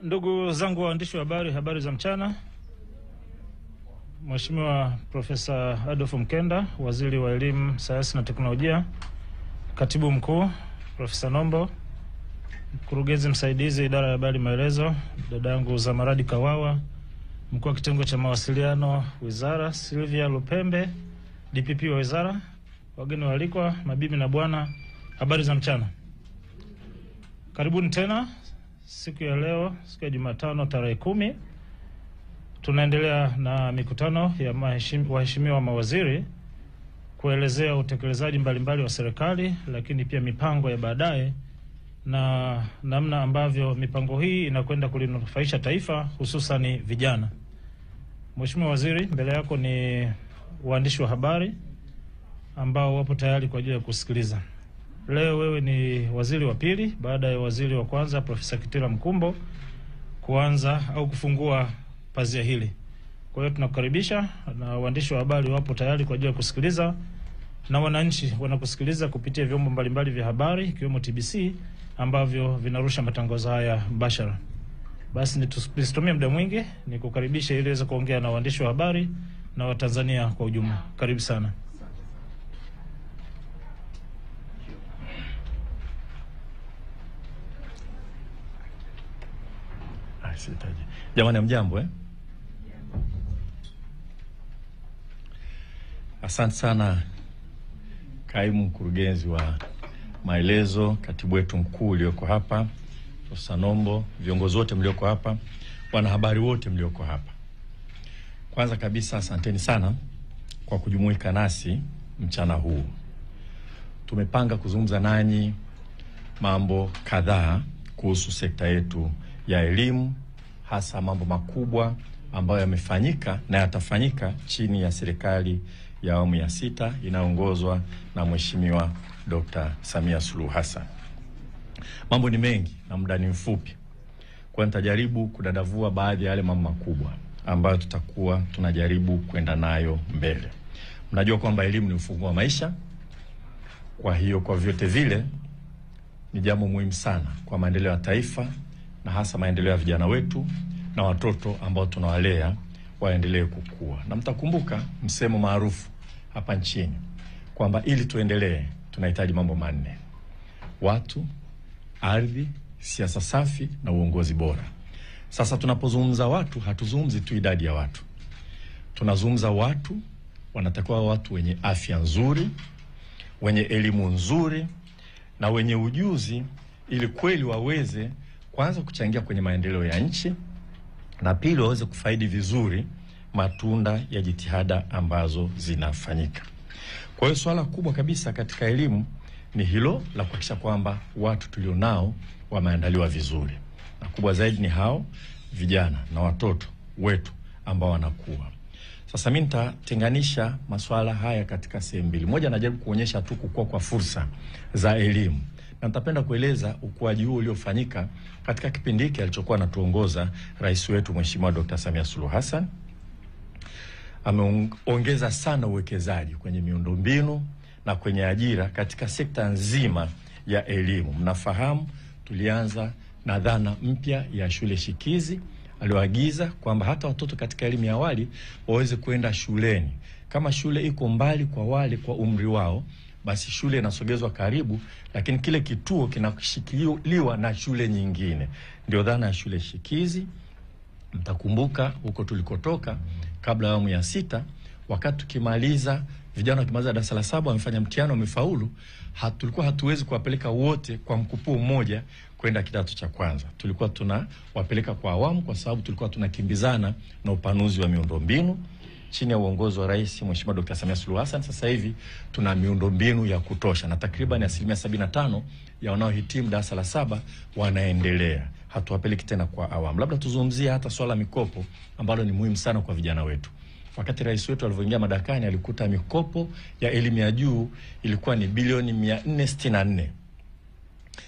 Ndugu zangu waandishi wa habari za mchana. Mheshimiwa Profesa Adolf Mkenda, Waziri wa Elimu, Sayansi na Teknolojia, Katibu Mkuu Profesa Nombo, Mkurugenzi Msaidizi Idara ya Habari Maelezo, dadangu Zamaradi Kawawa, Mkuu wa Kitengo cha Mawasiliano Wizara Silvia Lupembe, DPP wa Wizara, wageni waalikwa, mabibi na bwana, habari za mchana. Karibuni tena. Siku ya leo, siku ya Jumatano tarehe 10, tunaendelea na mikutano ya waheshimiwa mawaziri kuelezea utekelezaji mbalimbali wa serikali, lakini pia mipango ya baadaye na namna ambavyo mipango hii inakwenda kulinufaisha taifa, hususan vijana. Mheshimiwa Waziri, mbele yako ni waandishi wa habari ambao wapo tayari kwa ajili ya kusikiliza. Leo wewe ni waziri wa pili baada ya waziri wa kwanza Profesa Kitila Mkumbo kuanza au kufungua pazia hili. Kwa hiyo tunakukaribisha, na waandishi wa habari wapo tayari kwa ajili ya kusikiliza, na wananchi wanakusikiliza kupitia vyombo mbalimbali vya habari ikiwemo TBC ambavyo vinarusha matangazo haya mbashara. Basi nisitumie muda mwingi, nikukaribisha ili uweze kuongea na waandishi wa habari na Watanzania kwa ujumla. Karibu sana. Jamani, mjambo Asante sana kaimu mkurugenzi wa maelezo, katibu wetu mkuu ulioko hapa, Profesa Nombo, viongozi wote mlioko hapa, wanahabari wote mlioko hapa. Kwanza kabisa asanteni sana kwa kujumuika nasi mchana huu. Tumepanga kuzungumza nanyi mambo kadhaa kuhusu sekta yetu ya elimu, hasa mambo makubwa ambayo yamefanyika na yatafanyika chini ya serikali ya awamu ya 6 inayoongozwa na Mheshimiwa Dr. Samia Suluhu Hassan. Mambo ni mengi na muda ni mfupi, kwa nitajaribu kudadavua baadhi ya yale mambo makubwa ambayo tutakuwa tunajaribu kwenda nayo mbele. Mnajua kwamba elimu ni ufunguo wa maisha. Kwa hiyo kwa vyote vile ni jambo muhimu sana kwa maendeleo ya taifa, na hasa maendeleo ya vijana wetu na watoto ambao tunawalea waendelee kukua. Na mtakumbuka msemo maarufu hapa nchini kwamba ili tuendelee tunahitaji mambo manne: watu, ardhi, siasa safi na uongozi bora. Sasa tunapozungumza watu, hatuzungumzi tu idadi ya watu. Tunazungumza watu wanatakiwa watu wenye afya nzuri, wenye elimu nzuri na wenye ujuzi, ili kweli waweze kwanza kuchangia kwenye maendeleo ya nchi, na pili waweze kufaidi vizuri matunda ya jitihada ambazo zinafanyika. Kwa hiyo swala kubwa kabisa katika elimu ni hilo la kuhakikisha kwamba watu tulionao wameandaliwa vizuri, na kubwa zaidi ni hao vijana na watoto wetu ambao wanakuwa. Sasa mimi nitatenganisha masuala haya katika sehemu mbili. Moja, najaribu kuonyesha tu kukua kwa fursa za elimu, na nitapenda kueleza ukuaji huo uliofanyika katika kipindi hiki alichokuwa anatuongoza rais wetu Mheshimiwa Dr. Samia Suluhu Hassan. Ameongeza sana uwekezaji kwenye miundombinu na kwenye ajira katika sekta nzima ya elimu. Mnafahamu tulianza na dhana mpya ya shule shikizi, alioagiza kwamba hata watoto katika elimu ya awali waweze kwenda shuleni. Kama shule iko mbali kwa wale kwa umri wao, basi shule inasogezwa karibu, lakini kile kituo kinashikiliwa na shule nyingine. Ndio dhana ya shule shikizi. Mtakumbuka huko tulikotoka kabla ya awamu ya 6, wakati tukimaliza, vijana wakimaliza darasa la 7 wamefanya mtihani wamefaulu, tulikuwa hatuwezi kuwapeleka wote kwa mkupuo mmoja kwenda kidato cha kwanza. Tulikuwa tunawapeleka kwa awamu, kwa sababu tulikuwa tunakimbizana na upanuzi wa miundombinu. Chini ya uongozi wa Rais Mheshimiwa Dr. Samia Suluhu Hassan, sasa hivi tuna miundombinu ya kutosha, na takriban 75% ya wanaohitimu darasa la 7 wanaendelea. Hatuwapeleki tena kwa awamu. Labda tuzungumzie hata swala mikopo ambalo ni muhimu sana kwa vijana wetu. Wakati rais wetu alivyoingia madarakani, alikuta mikopo ya elimu ya juu ilikuwa ni bilioni 464.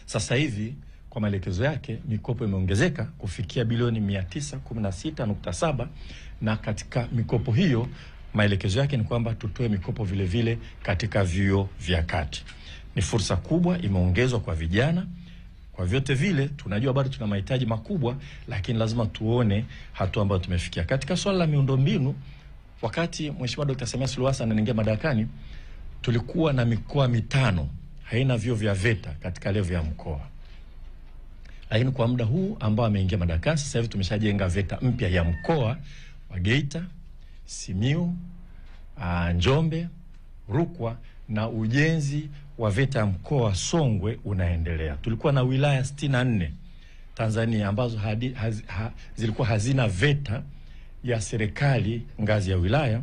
Sasa hivi kwa maelekezo yake mikopo imeongezeka kufikia bilioni 916.7, na katika mikopo hiyo maelekezo yake ni kwamba tutoe mikopo vile vile katika vyuo vya kati. Ni fursa kubwa imeongezwa kwa vijana Kwa vyote vile tunajua bado tuna mahitaji makubwa, lakini lazima tuone hatua ambayo tumefikia. Katika swala la miundombinu, wakati Mheshimiwa Dr. Samia Suluhu Hassan anaingia madarakani, tulikuwa na mikoa 5 haina vyuo vya VETA katika level ya mkoa. Lakini kwa muda huu ambao ameingia madarakani, sasa hivi tumeshajenga VETA mpya ya mkoa wa Geita, Simiyu, Njombe, Rukwa, na ujenzi wa VETA ya mkoa Songwe unaendelea. Tulikuwa na wilaya 64 Tanzania ambazo zilikuwa hazina VETA ya serikali ngazi ya wilaya.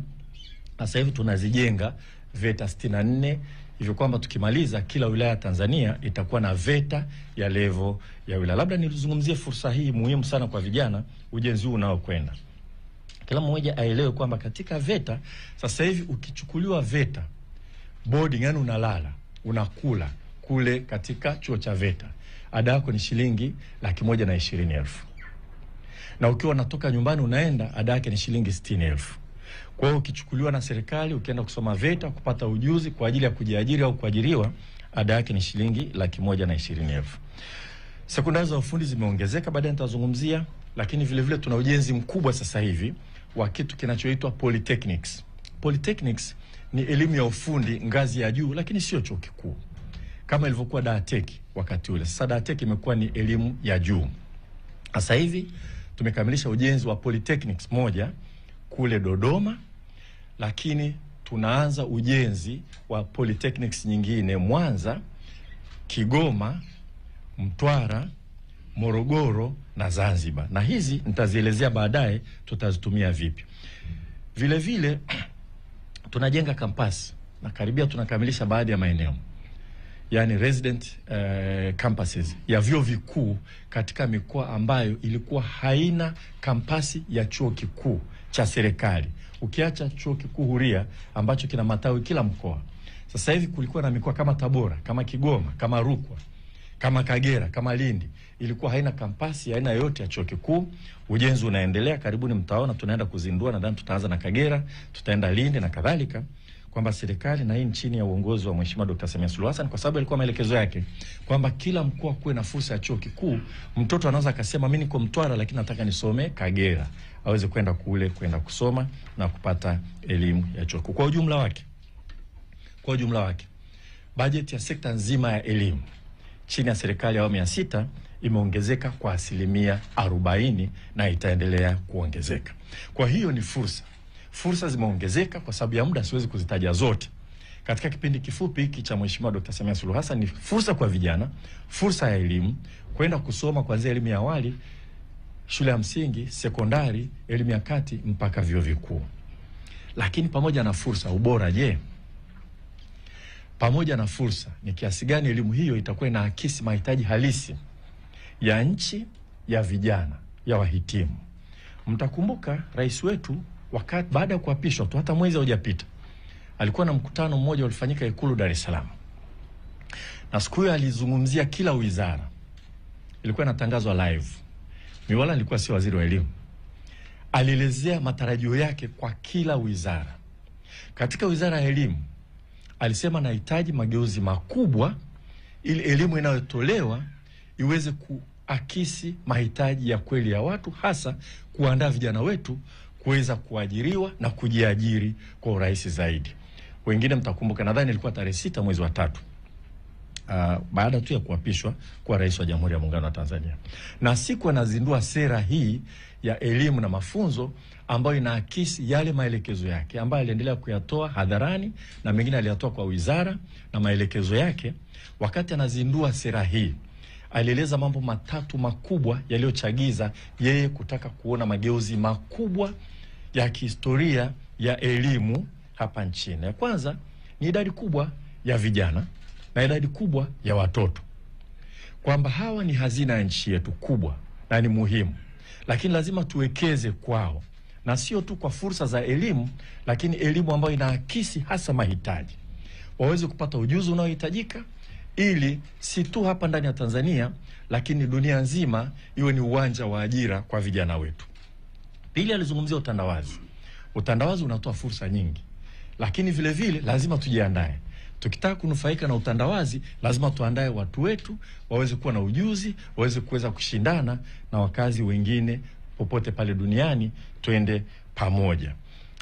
Sasa hivi tunazijenga VETA 64, hivyo kwamba tukimaliza kila wilaya Tanzania itakuwa na VETA ya level ya wilaya. Labda nizungumzie fursa hii muhimu sana kwa vijana, ujenzi huu unaokwenda. Kila mmoja aelewe kwamba katika VETA sasa hivi ukichukuliwa VETA boarding, yani unalala, unakula kule katika chuo cha VETA, ada yako ni shilingi 120,000. Na ukiwa unatoka nyumbani unaenda, ada yake ni shilingi 60,000. Kwa hiyo ukichukuliwa na serikali ukienda kusoma VETA kupata ujuzi kwa ajili ya kujiajiri au kuajiriwa, ada yake ni shilingi 120,000. Sekondari za ufundi zimeongezeka, baadaye nitazungumzia, lakini vile vile tuna ujenzi mkubwa sasa hivi wa kitu kinachoitwa polytechnics. Polytechnics ni elimu ya ufundi ngazi ya juu, lakini sio chuo kikuu kama ilivyokuwa DATEC wakati ule. Sasa DATEC imekuwa ni elimu ya juu. Sasa hivi tumekamilisha ujenzi wa polytechnics moja kule Dodoma, lakini tunaanza ujenzi wa polytechnics nyingine Mwanza, Kigoma, Mtwara, Morogoro na Zanzibar. Na hizi nitazielezea baadaye tutazitumia vipi. Vile vile tunajenga kampasi na karibia tunakamilisha baadhi ya maeneo, yani resident campuses ya vyuo vikuu katika mikoa ambayo ilikuwa haina kampasi ya chuo kikuu cha serikali, ukiacha chuo kikuu huria ambacho kina matawi kila mkoa. Sasa hivi kulikuwa na mikoa kama Tabora, kama Kigoma, kama Rukwa, kama Kagera, kama Lindi, ilikuwa haina kampasi ya aina yote ya chuo kikuu. Ujenzi unaendelea, karibuni mtaona tunaenda kuzindua, nadhani tutaanza na Kagera, tutaenda Lindi na kadhalika, kwamba serikali na hii chini ya uongozi wa Mheshimiwa Dr. Samia Suluhu Hassan, kwa sababu alikuwa maelekezo yake kwamba kila mkoa kuwe na fursa ya chuo kikuu. Mtoto anaweza akasema mimi niko Mtwara lakini nataka nisome Kagera, aweze kwenda kule kwenda kusoma na kupata elimu ya chuo kikuu. Kwa ujumla wake bajeti ya sekta nzima ya elimu chini ya serikali ya awamu ya 6 imeongezeka kwa 40% na itaendelea kuongezeka. Kwa hiyo ni fursa zimeongezeka, kwa sababu ya muda siwezi kuzitaja zote. Katika kipindi kifupi hiki cha Mheshimiwa Dr. Samia Suluhu Hassan ni fursa kwa vijana, fursa ya elimu, kwenda kusoma kuanzia elimu ya awali, shule ya msingi, sekondari, elimu ya kati mpaka vyuo vikuu. Lakini pamoja na fursa, ubora je? Pamoja na fursa, ni kiasi gani elimu hiyo itakuwa inaakisi mahitaji halisi ya nchi, ya vijana, ya wahitimu? Mtakumbuka rais wetu wakati baada ya kuapishwa tu, hata mwezi hujapita, alikuwa na mkutano mmoja ulifanyika Ikulu Dar es Salaam. Na siku hiyo alizungumzia kila wizara. Ilikuwa inatangazwa live. Miwala alikuwa si waziri wa elimu. Alielezea matarajio yake kwa kila wizara. Katika wizara ya elimu alisema nahitaji mageuzi makubwa ili elimu inayotolewa iweze kuakisi mahitaji ya kweli ya watu, hasa kuandaa vijana wetu kuweza kuajiriwa na kujiajiri kwa urahisi zaidi. Wengine mtakumbuka, nadhani ilikuwa tarehe 6 mwezi wa 3, baada tu ya kuapishwa kwa rais wa Jamhuri ya Muungano wa Tanzania. Na siku anazindua sera hii ya elimu na mafunzo ambayo inaakisi yale maelekezo yake ambayo aliendelea kuyatoa hadharani na mengine aliyatoa kwa wizara na maelekezo yake. Wakati anazindua sera hii, alieleza mambo 3 makubwa yaliyochagiza yeye kutaka kuona mageuzi makubwa ya kihistoria ya elimu hapa nchini. Ya kwanza ni idadi kubwa ya vijana na idadi kubwa ya watoto, kwamba hawa ni hazina ya nchi yetu kubwa na ni muhimu, lakini lazima tuwekeze kwao, na sio tu kwa fursa za elimu, lakini elimu ambayo inaakisi hasa mahitaji, waweze kupata ujuzi unaohitajika, ili si tu hapa ndani ya Tanzania lakini dunia nzima iwe ni uwanja wa ajira kwa vijana wetu. Pili, alizungumzia utandawazi. Utandawazi unatoa fursa nyingi, lakini vile vile lazima tujiandae. Tukitaka kunufaika na utandawazi, lazima tuandae watu wetu waweze kuwa na ujuzi, waweze kuweza kushindana na wakazi wengine popote pale duniani, twende pamoja.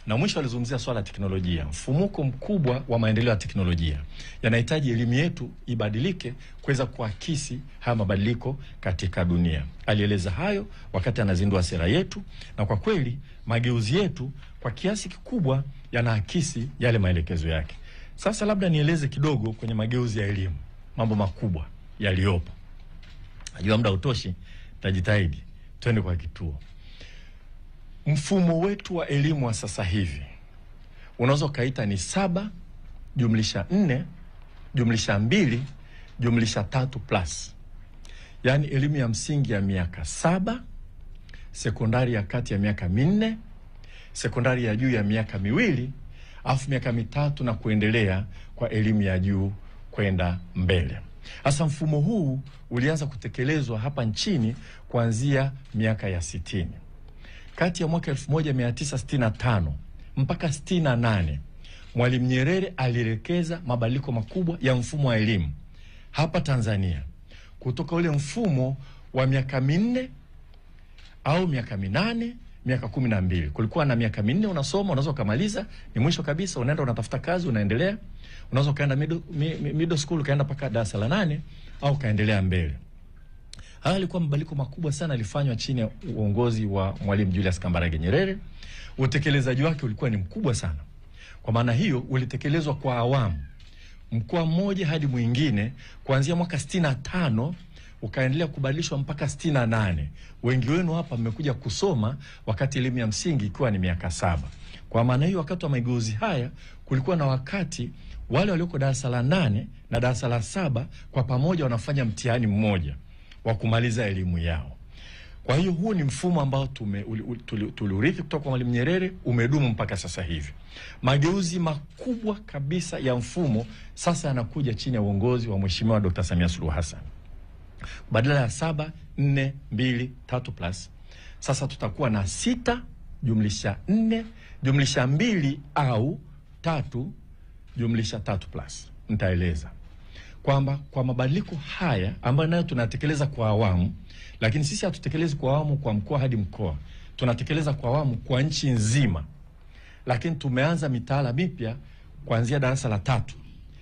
Na mwisho alizungumzia swala la teknolojia. Mfumuko mkubwa wa maendeleo ya teknolojia yanahitaji elimu yetu ibadilike kuweza kuakisi haya mabadiliko katika dunia. Alieleza hayo wakati anazindua sera yetu, na kwa kweli mageuzi yetu kwa kiasi kikubwa yanaakisi yale maelekezo yake. Sasa labda nieleze kidogo kwenye mageuzi ya elimu, mambo makubwa yaliyopo. Najua muda utoshi, tajitahidi twende kwa kituo. Mfumo wetu wa elimu wa sasa hivi unaweza kaita ni 7 jumlisha 4 jumlisha 2 jumlisha 3 plus. Yaani elimu ya msingi ya miaka 7, sekondari ya kati ya miaka 4, sekondari ya juu ya miaka 2, alafu miaka 3 na kuendelea kwa elimu ya juu kwenda mbele. Hasa mfumo huu ulianza kutekelezwa hapa nchini kuanzia miaka ya 60. Kati ya mwaka 1965 mpaka 68, Mwalimu Nyerere alielekeza mabadiliko makubwa ya mfumo wa elimu hapa Tanzania, kutoka ule mfumo wa miaka 4 au miaka 8, miaka 12. Kulikuwa na miaka 4 unasoma, unaweza kumaliza, ni mwisho kabisa unaenda unatafuta kazi, unaendelea. Unaweza kaenda middle school, kaenda mpaka darasa la 8 au kaendelea mbele. Haya yalikuwa mabadiliko makubwa sana alifanywa chini ya uongozi wa Mwalimu Julius Kambarage Nyerere. Utekelezaji wake ulikuwa ni mkubwa sana. Kwa maana hiyo ulitekelezwa kwa awamu, mkoa mmoja hadi mwingine, kuanzia mwaka 65 ukaendelea kubadilishwa mpaka 68. Wengi wenu hapa mmekuja kusoma wakati elimu ya msingi ikiwa ni miaka 7. Kwa maana hiyo wakati wa mageuzi haya kulikuwa na wakati wale walioko darasa la 8 na darasa la 7 kwa pamoja wanafanya mtihani mmoja wa kumaliza elimu yao. Kwa hiyo huu ni mfumo ambao tuliurithi kutoka kwa Mwalimu Nyerere, umedumu mpaka sasa hivi. Mageuzi makubwa kabisa ya mfumo sasa yanakuja chini ya uongozi wa Mheshimiwa Dr. Samia Suluhu Hassan. Badala ya 7, 4, 2, 3 plus, sasa tutakuwa na 6 jumlisha 4 jumlisha 2 au 3 jumlisha 3 plus. Nitaeleza kwamba kwa mabadiliko haya ambayo nayo tunatekeleza kwa awamu, lakini sisi hatutekelezi kwa awamu kwa mkoa hadi mkoa, tunatekeleza kwa awamu kwa nchi nzima. Lakini tumeanza mitaala mipya kuanzia darasa la 3.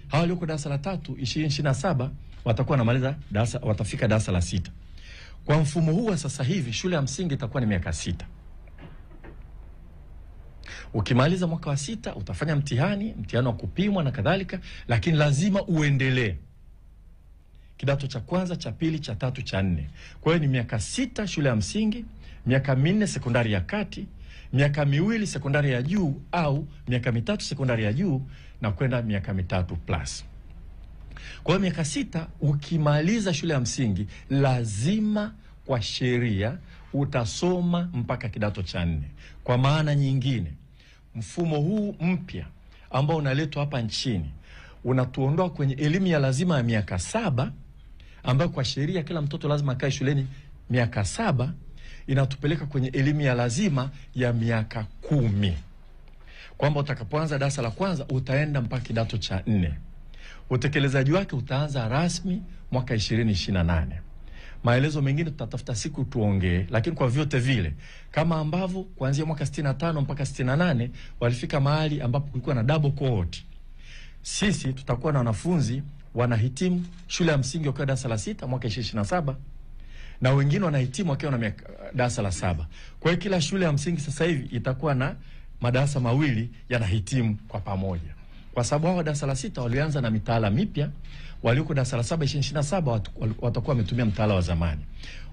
Hawa walioko darasa la 3 2027 watakuwa wanamaliza darasa, watafika darasa la 6. Kwa mfumo huu sasa hivi shule ya msingi itakuwa ni miaka 6. Ukimaliza mwaka wa 6 utafanya mtihani wa kupimwa na kadhalika, lakini lazima uendelee kidato cha kwanza, cha pili, cha 3, cha 4. Kwa hiyo ni miaka 6 shule ya msingi, miaka 4 sekondari ya kati, miaka 2 sekondari ya juu au miaka 3 sekondari ya juu na kwenda miaka 3 plus. Kwa hiyo miaka 6 ukimaliza shule ya msingi lazima kwa sheria utasoma mpaka kidato cha 4. Kwa maana nyingine, mfumo huu mpya ambao unaletwa hapa nchini unatuondoa kwenye elimu ya lazima ya miaka 7 ambayo kwa sheria kila mtoto lazima akae shuleni miaka 7, inatupeleka kwenye elimu ya lazima ya miaka 10. Kwamba utakapoanza darasa la kwanza utaenda mpaka kidato cha 4. Utekelezaji wake utaanza rasmi mwaka 2028. Maelezo mengine tutatafuta siku tuongee, lakini kwa vyote vile kama ambavyo kuanzia mwaka 65 mpaka 68 walifika mahali ambapo kulikuwa na double cohort, sisi tutakuwa na wanafunzi wanahitimu shule ya msingi wakiwa darasa la 6 mwaka 2027 na wengine wanahitimu wakiwa na darasa la 7. Kwa hiyo kila shule ya msingi sasa hivi itakuwa na madarasa mawili yanahitimu kwa pamoja. Kwa sababu hao darasa la 6 walianza na mitaala mipya, walioko darasa la 7 2027 watakuwa wametumia mtaala wa zamani.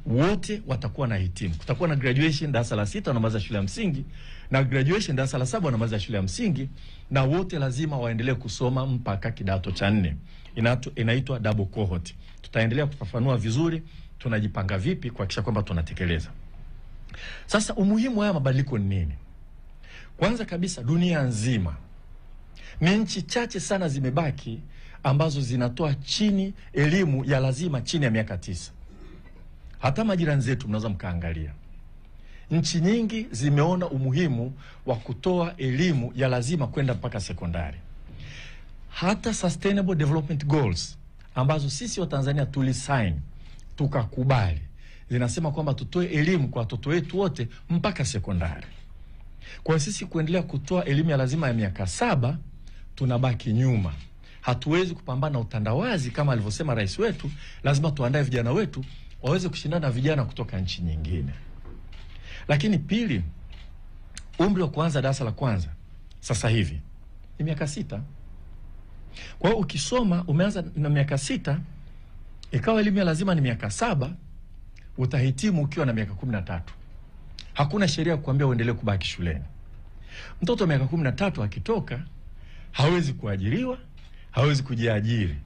Wote watakuwa na hitimu. Kutakuwa na graduation darasa la 6 wanamaliza shule ya msingi na graduation darasa la 7 wanamaliza shule ya msingi, na wote lazima waendelee kusoma mpaka kidato cha 4. Inaitwa double cohort. Tutaendelea kufafanua vizuri tunajipanga vipi kuhakikisha kwamba tunatekeleza. Sasa umuhimu wa mabadiliko ni nini? Kwanza kabisa, dunia nzima ni nchi chache sana zimebaki ambazo zinatoa chini elimu ya lazima chini ya miaka 9. Hata majirani zetu mnaweza mkaangalia, nchi nyingi zimeona umuhimu wa kutoa elimu ya lazima kwenda mpaka sekondari. hata Sustainable Development Goals ambazo sisi wa Tanzania tulisign tukakubali, zinasema kwamba tutoe elimu kwa watoto wetu wote mpaka sekondari. Kwa sisi kuendelea kutoa elimu ya lazima ya miaka 7 tunabaki nyuma. Hatuwezi kupambana na utandawazi kama alivyosema rais wetu. Lazima tuandae vijana wetu waweze kushindana na vijana kutoka nchi nyingine. Lakini pili, umri wa kuanza darasa la kwanza sasa hivi ni miaka 6. Kwa hiyo ukisoma umeanza na miaka 6, ikawa elimu ya lazima ni miaka 7, utahitimu ukiwa na miaka 13. Hakuna sheria kukuambia uendelee kubaki shuleni. Mtoto wa miaka 13 akitoka hawezi kuajiriwa, hawezi kujiajiri.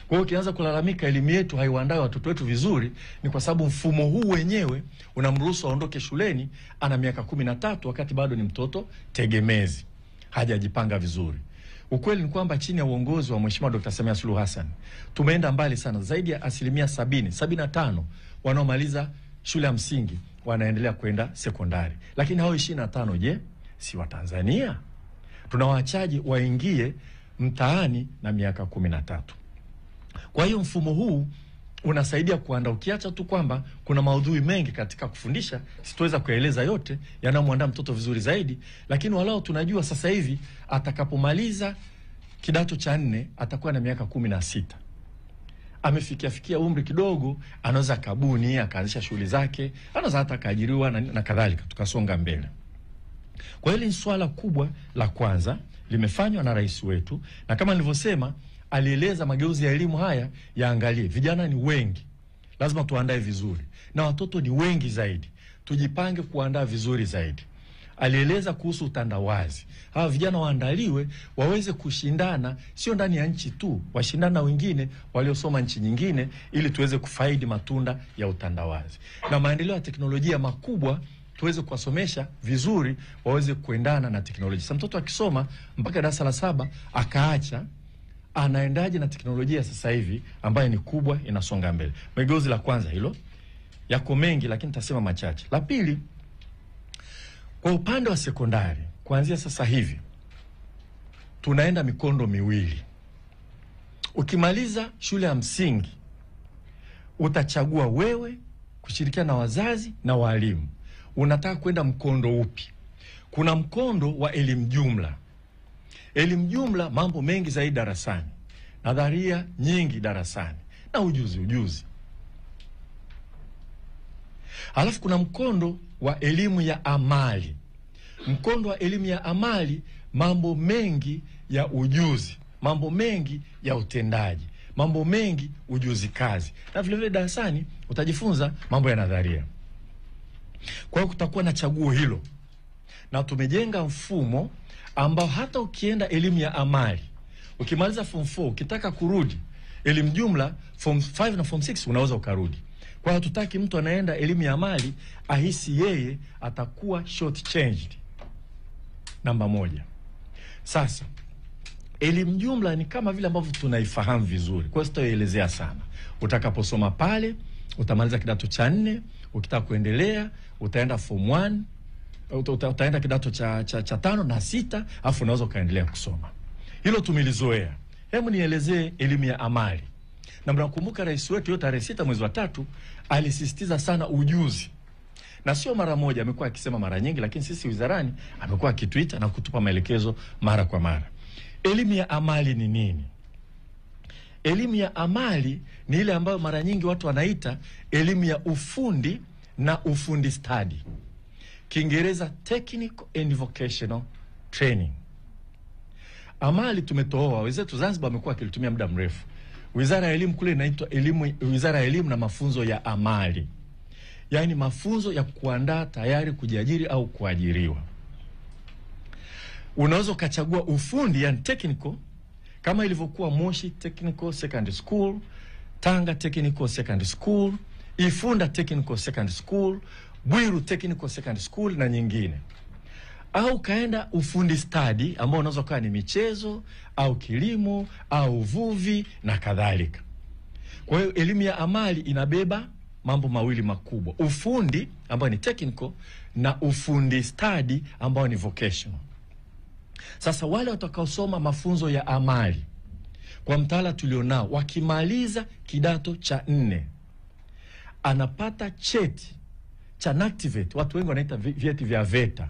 Kwa hiyo ukianza kulalamika elimu yetu haiwaandai watoto wetu vizuri, ni kwa sababu mfumo huu wenyewe unamruhusu aondoke shuleni ana miaka 13 wakati bado ni mtoto tegemezi, hajajipanga vizuri. Ukweli ni kwamba chini ya uongozi wa Mheshimiwa Dr. Samia Suluhu Hassan tumeenda mbali sana. Zaidi ya 75% wanaomaliza shule ya msingi wanaendelea kwenda sekondari. Lakini hao 25 je, si wa Tanzania? Tunawaachaje waingie mtaani na miaka 13? Kwa hiyo mfumo huu unasaidia kuandaa, ukiacha tu kwamba kuna maudhui mengi katika kufundisha, sitoweza kueleza yote yanayomwandaa mtoto vizuri zaidi, lakini walao tunajua sasa hivi atakapomaliza kidato cha 4 atakuwa na miaka 16. Amefikia umri kidogo, anaweza kabuni, akaanzisha shughuli zake, anaweza hata kaajiriwa na kadhalika, tukasonga mbele. Kwa hiyo ni swala kubwa la kwanza limefanywa na rais wetu, na kama nilivyosema alieleza mageuzi ya elimu haya yaangalie vijana ni wengi, lazima tuandae vizuri, na watoto ni wengi zaidi, tujipange kuandaa vizuri zaidi. Alieleza kuhusu utandawazi, hawa vijana waandaliwe waweze kushindana, sio ndani ya nchi tu, washindana wengine waliosoma nchi nyingine, ili tuweze kufaidi matunda ya utandawazi. Na maendeleo ya teknolojia makubwa tuweze kuwasomesha vizuri, waweze kuendana na teknolojia. Sasa mtoto akisoma mpaka darasa la 7 akaacha, anaendaje na teknolojia sasa hivi ambayo ni kubwa, inasonga mbele? Mageuzi la kwanza hilo. Yako mengi lakini nitasema machache. La pili, kwa upande wa sekondari, kuanzia sasa hivi tunaenda mikondo miwili. Ukimaliza shule ya msingi utachagua wewe kushirikiana na wazazi na walimu, unataka kwenda mkondo upi. Kuna mkondo wa elimu jumla. Elimu jumla, mambo mengi zaidi darasani, nadharia nyingi darasani, na ujuzi. Halafu kuna mkondo wa elimu ya amali. Mkondo wa elimu ya amali, mambo mengi ya ujuzi, mambo mengi ya utendaji, mambo mengi ujuzi kazi, na vile vile darasani utajifunza mambo ya nadharia. Kwa hiyo kutakuwa na chaguo hilo, na tumejenga mfumo ambao hata ukienda elimu ya amali, ukimaliza form 4 ukitaka kurudi elimu jumla, form 5 na form 6 unaweza ukarudi. Kwa hiyo tutaki mtu anaenda elimu ya amali ahisi yeye atakuwa short changed. Namba 1. Sasa elimu jumla ni kama vile ambavyo tunaifahamu vizuri, kwa hiyo sitaelezea sana. Utakaposoma pale utamaliza kidato cha 4, ukitaka kuendelea utaenda form 1, utaenda kidato cha 5 na 6, afu unaweza ukaendelea kusoma. Hilo tumelizoea. Hebu nielezee elimu ya amali. Na mnakumbuka rais wetu yote tarehe 6 mwezi wa 3 alisisitiza sana ujuzi. Na sio mara moja, amekuwa akisema mara nyingi, lakini sisi wizarani amekuwa akituita na kutupa maelekezo mara kwa mara. Elimu ya amali ni nini? Elimu ya amali ni ile ambayo mara nyingi watu wanaita elimu ya ufundi na ufundi study. Kiingereza technical and vocational training. Amali tumetoa, wenzetu Zanzibar wamekuwa wakilitumia muda mrefu. Wizara ya elimu kule inaitwa Wizara ya Elimu na Mafunzo ya Amali. Yaani mafunzo ya kuandaa tayari kujiajiri au kuajiriwa. Unaweza ukachagua ufundi, yani technical, kama ilivyokuwa Moshi Technical Secondary School, Tanga Technical Secondary School, Ifunda Technical Secondary School, Bwiru Technical Secondary School na nyingine. Au kaenda ufundi study ambao unaweza kuwa ni michezo au kilimo au uvuvi na kadhalika. Kwa hiyo elimu ya amali inabeba mambo mawili makubwa: ufundi ambao ni technical na ufundi study ambao ni vocational. Sasa wale watakaosoma mafunzo ya amali kwa mtaala tulionao, wakimaliza kidato cha 4 anapata cheti cha NACTIVATE, watu wengi wanaita vyeti vya VETA.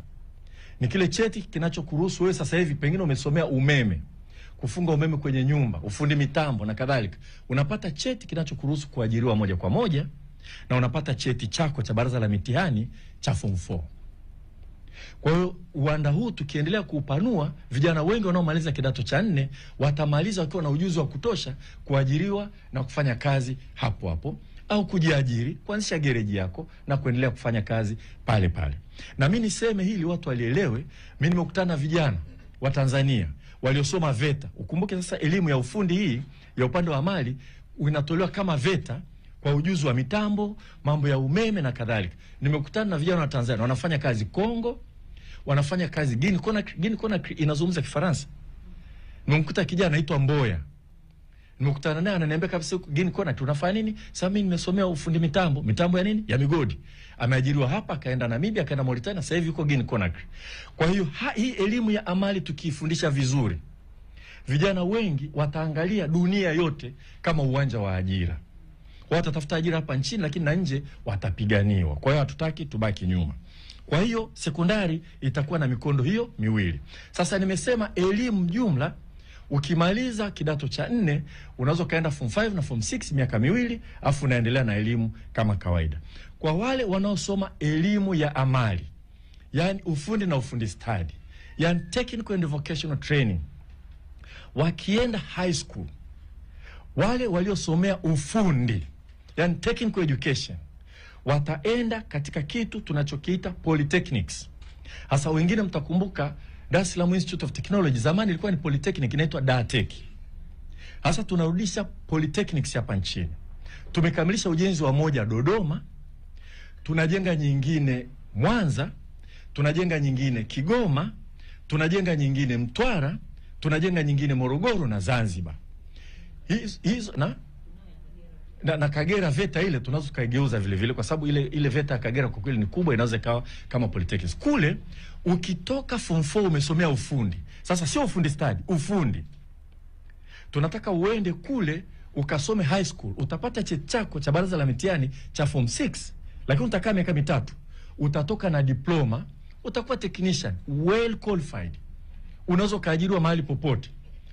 Ni kile cheti kinachokuruhusu wewe sasa hivi pengine umesomea umeme, kufunga umeme kwenye nyumba, ufundi mitambo na kadhalika. Unapata cheti kinachokuruhusu kuajiriwa moja kwa moja, na unapata cheti chako cha baraza la mitihani cha form 4. Kwa hiyo uwanda huu tukiendelea kuupanua, vijana wengi wanaomaliza kidato cha 4 watamaliza wakiwa na ujuzi wa kutosha kuajiriwa na kufanya kazi hapo hapo, au kujiajiri, kuanzisha gereji yako na kuendelea kufanya kazi pale pale. Na mimi niseme hili watu walielewe, mimi nimekutana na vijana wa Tanzania waliosoma VETA. Ukumbuke sasa elimu ya ufundi hii ya upande wa amali inatolewa kama VETA kwa ujuzi wa mitambo, mambo ya umeme na kadhalika. Nimekutana na vijana wa Tanzania wanafanya kazi Kongo, wanafanya kazi Guinea Conakry inazungumza Kifaransa. Nimekuta kijana anaitwa Mboya. Nimekutana naye ananiambia kabisa Guinea Conakry tunafanya nini? Sasa mimi nimesomea ufundi mitambo ya nini? Ya migodi. Ameajiriwa hapa, akaenda Namibia, akaenda Mauritania, sasa hivi yuko Guinea Conakry. Kwa hiyo hii elimu ya amali tukifundisha vizuri, vijana wengi wataangalia dunia yote kama uwanja wa ajira. Watatafuta ajira hapa nchini, lakini na nje watapiganiwa. Kwa hiyo hatutaki tubaki nyuma. Kwa hiyo sekondari itakuwa na mikondo hiyo miwili. Sasa nimesema elimu jumla, ukimaliza kidato cha 4 unaweza kaenda form 5 na form 6 miaka miwili, afu unaendelea na elimu kama kawaida. Kwa wale wanaosoma elimu ya amali, yani ufundi na ufundi stadi, yani technical and vocational training, wakienda high school, wale waliosomea ufundi, yani technical education, wataenda katika kitu tunachokiita polytechnics. Hasa wengine mtakumbuka Dar es Salaam Institute of Technology zamani ilikuwa ni polytechnic, inaitwa DATEC. Hasa tunarudisha polytechnics hapa nchini. Tumekamilisha ujenzi wa moja Dodoma, tunajenga nyingine Mwanza, tunajenga nyingine Kigoma, tunajenga nyingine Mtwara, tunajenga nyingine Morogoro na Zanzibar. Hizo na Kagera VETA ile tunaweza kaigeuza vile vile, kwa sababu ile VETA ya Kagera kwa kweli ni kubwa, inaweza ikawa kama polytechnics. Kule ukitoka form 4 umesomea ufundi. Sasa sio ufundi stadi, ufundi. Tunataka uende kule ukasome high school, utapata cheti chako cha baraza la mitihani cha form 6, lakini utakaa miaka 3. Utatoka na diploma, utakuwa technician well qualified. Unaweza kaajiriwa mahali popote.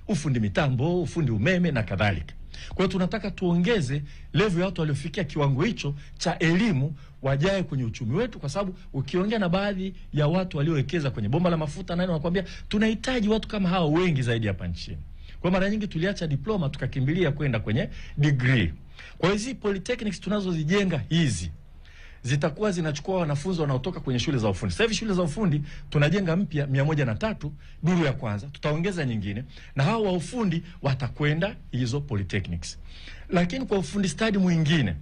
Ufundi mitambo, ufundi umeme na kadhalika. Kwa hiyo tunataka tuongeze level ya watu waliofikia kiwango hicho cha elimu wajae kwenye uchumi wetu, kwa sababu ukiongea na baadhi ya watu waliowekeza kwenye bomba la mafuta nani wanakuambia tunahitaji watu kama hao wengi zaidi hapa nchini. Kwa mara nyingi tuliacha diploma tukakimbilia kwenda kwenye degree. Kwa hizi polytechnics tunazozijenga hizi zitakuwa zinachukua wanafunzi wanaotoka kwenye shule za ufundi. Sasa hivi shule za ufundi tunajenga mpya 103 duru ya kwanza, tutaongeza nyingine, na hao wa ufundi watakwenda hizo polytechnics. Lakini kwa ufundi stadi mwingine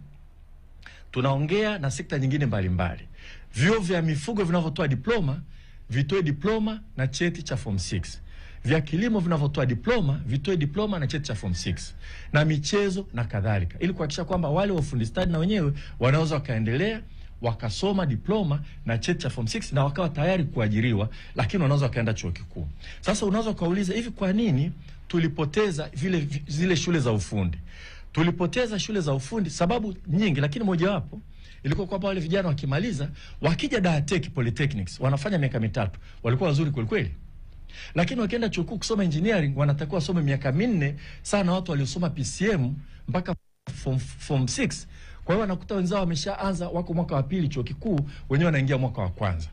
tunaongea na sekta nyingine mbalimbali. Vyuo vya mifugo vinavyotoa diploma vitoe diploma na cheti cha form 6. Vya kilimo vinavyotoa diploma vitoe diploma na cheti cha form 6, na michezo na kadhalika, ili kuhakikisha kwamba wale wa ufundi stadi na wenyewe wanaweza wakaendelea wakasoma diploma na cheti cha form 6 na wakawa tayari kuajiriwa, lakini wanaweza wakaenda chuo kikuu. Sasa unaweza kauliza, hivi kwa nini tulipoteza zile shule za ufundi? Tulipoteza shule za ufundi sababu nyingi, lakini mojawapo ilikuwa kwamba wale vijana wakimaliza wakija DATEC polytechnics wanafanya miaka 3, walikuwa wazuri kweli kweli. Lakini wakienda chuo kikuu kusoma engineering wanatakiwa wasome miaka 4 sana, watu waliosoma PCM mpaka form 6. Kwa hiyo wanakuta wenzao wameshaanza wako mwaka wa pili chuo kikuu, wenyewe wanaingia mwaka wa kwanza.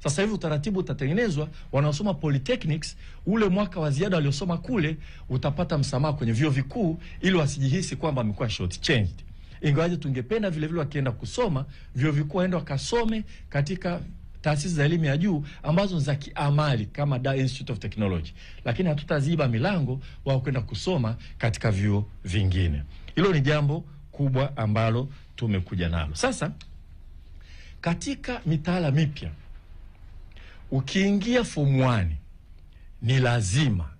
Sasa hivi utaratibu utatengenezwa, wanaosoma polytechnics ule mwaka wa ziada waliosoma kule utapata msamaha kwenye vyuo vikuu, ili wasijihisi kwamba wamekuwa short changed. Ingawaje tungependa vile vile wakienda kusoma vyuo vikuu waende wakasome katika taasisi za elimu ya juu ambazo za kiamali kama Dar Institute of Technology, lakini hatutaziba milango wao kwenda kusoma katika vyuo vingine. Hilo ni jambo kubwa ambalo tumekuja nalo. Sasa katika mitaala mipya, ukiingia form 1 ni lazima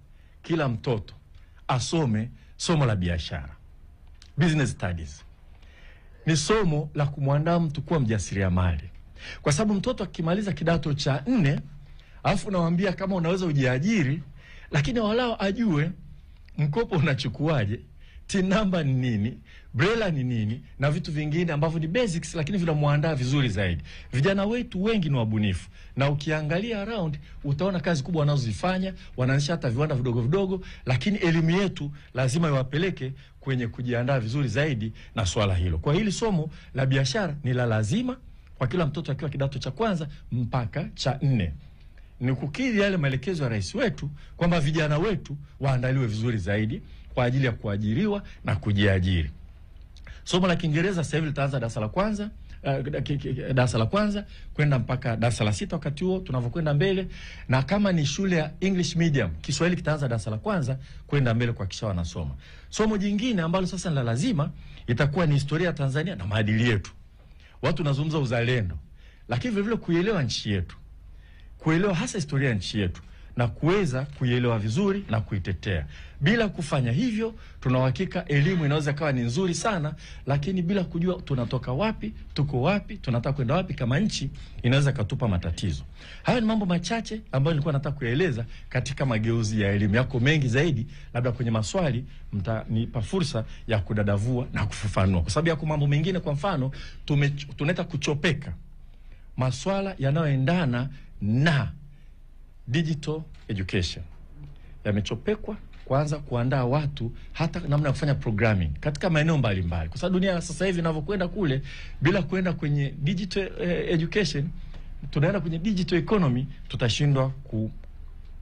kila mtoto asome somo la biashara, business studies. Ni somo la kumwandaa mtu kuwa mjasiriamali. Kwa sababu mtoto akimaliza kidato cha 4, alafu nawaambia kama unaweza ujiajiri, lakini walao ajue mkopo unachukuaje, TIN number ni nini, BRELA ni nini, na vitu vingine ambavyo ni basics, lakini vinamuandaa vizuri zaidi. Vijana wetu wengi ni wabunifu, na ukiangalia around utaona kazi kubwa wanazozifanya, wanaanzisha hata viwanda vidogo vidogo, lakini elimu yetu lazima iwapeleke kwenye kujiandaa vizuri zaidi na swala hilo. Kwa hili somo la biashara ni la lazima kwa kila mtoto akiwa kidato cha kwanza mpaka cha 4. Ni kukidhi yale maelekezo ya rais wetu kwamba vijana wetu waandaliwe vizuri zaidi kwa ajili ya kuajiriwa na kujiajiri. Somo la Kiingereza sasa hivi litaanza darasa la kwanza kwenda mpaka darasa la 6 wakati huo tunavyokwenda mbele, na kama ni shule ya English medium, Kiswahili kitaanza darasa la kwanza kwenda mbele kwa kisha wanasoma. Somo jingine ambalo sasa ni la lazima itakuwa ni historia ya Tanzania na maadili yetu. Watu nazungumza uzalendo, lakini vile vile kuielewa nchi yetu. Kuelewa hasa historia ya nchi yetu na kuweza kuielewa vizuri na kuitetea. Bila kufanya hivyo, tuna uhakika elimu inaweza kawa ni nzuri sana, lakini bila kujua tunatoka wapi, tuko wapi, tunataka kwenda wapi kama nchi, inaweza katupa matatizo. Haya ni mambo machache ambayo nilikuwa nataka kueleza katika mageuzi ya elimu. Yako mengi zaidi, labda kwenye maswali mtanipa fursa ya kudadavua na kufafanua. Kwa sababu yako mambo mengine, kwa mfano tunaita kuchopeka maswala yanayoendana na digital education. Yamechopekwa kwanza kuandaa watu hata namna ya kufanya programming katika maeneo mbalimbali. Kwa sababu dunia sasa hivi inavyokwenda kule, bila kwenda kwenye digital education, tunaenda kwenye digital economy, tutashindwa ku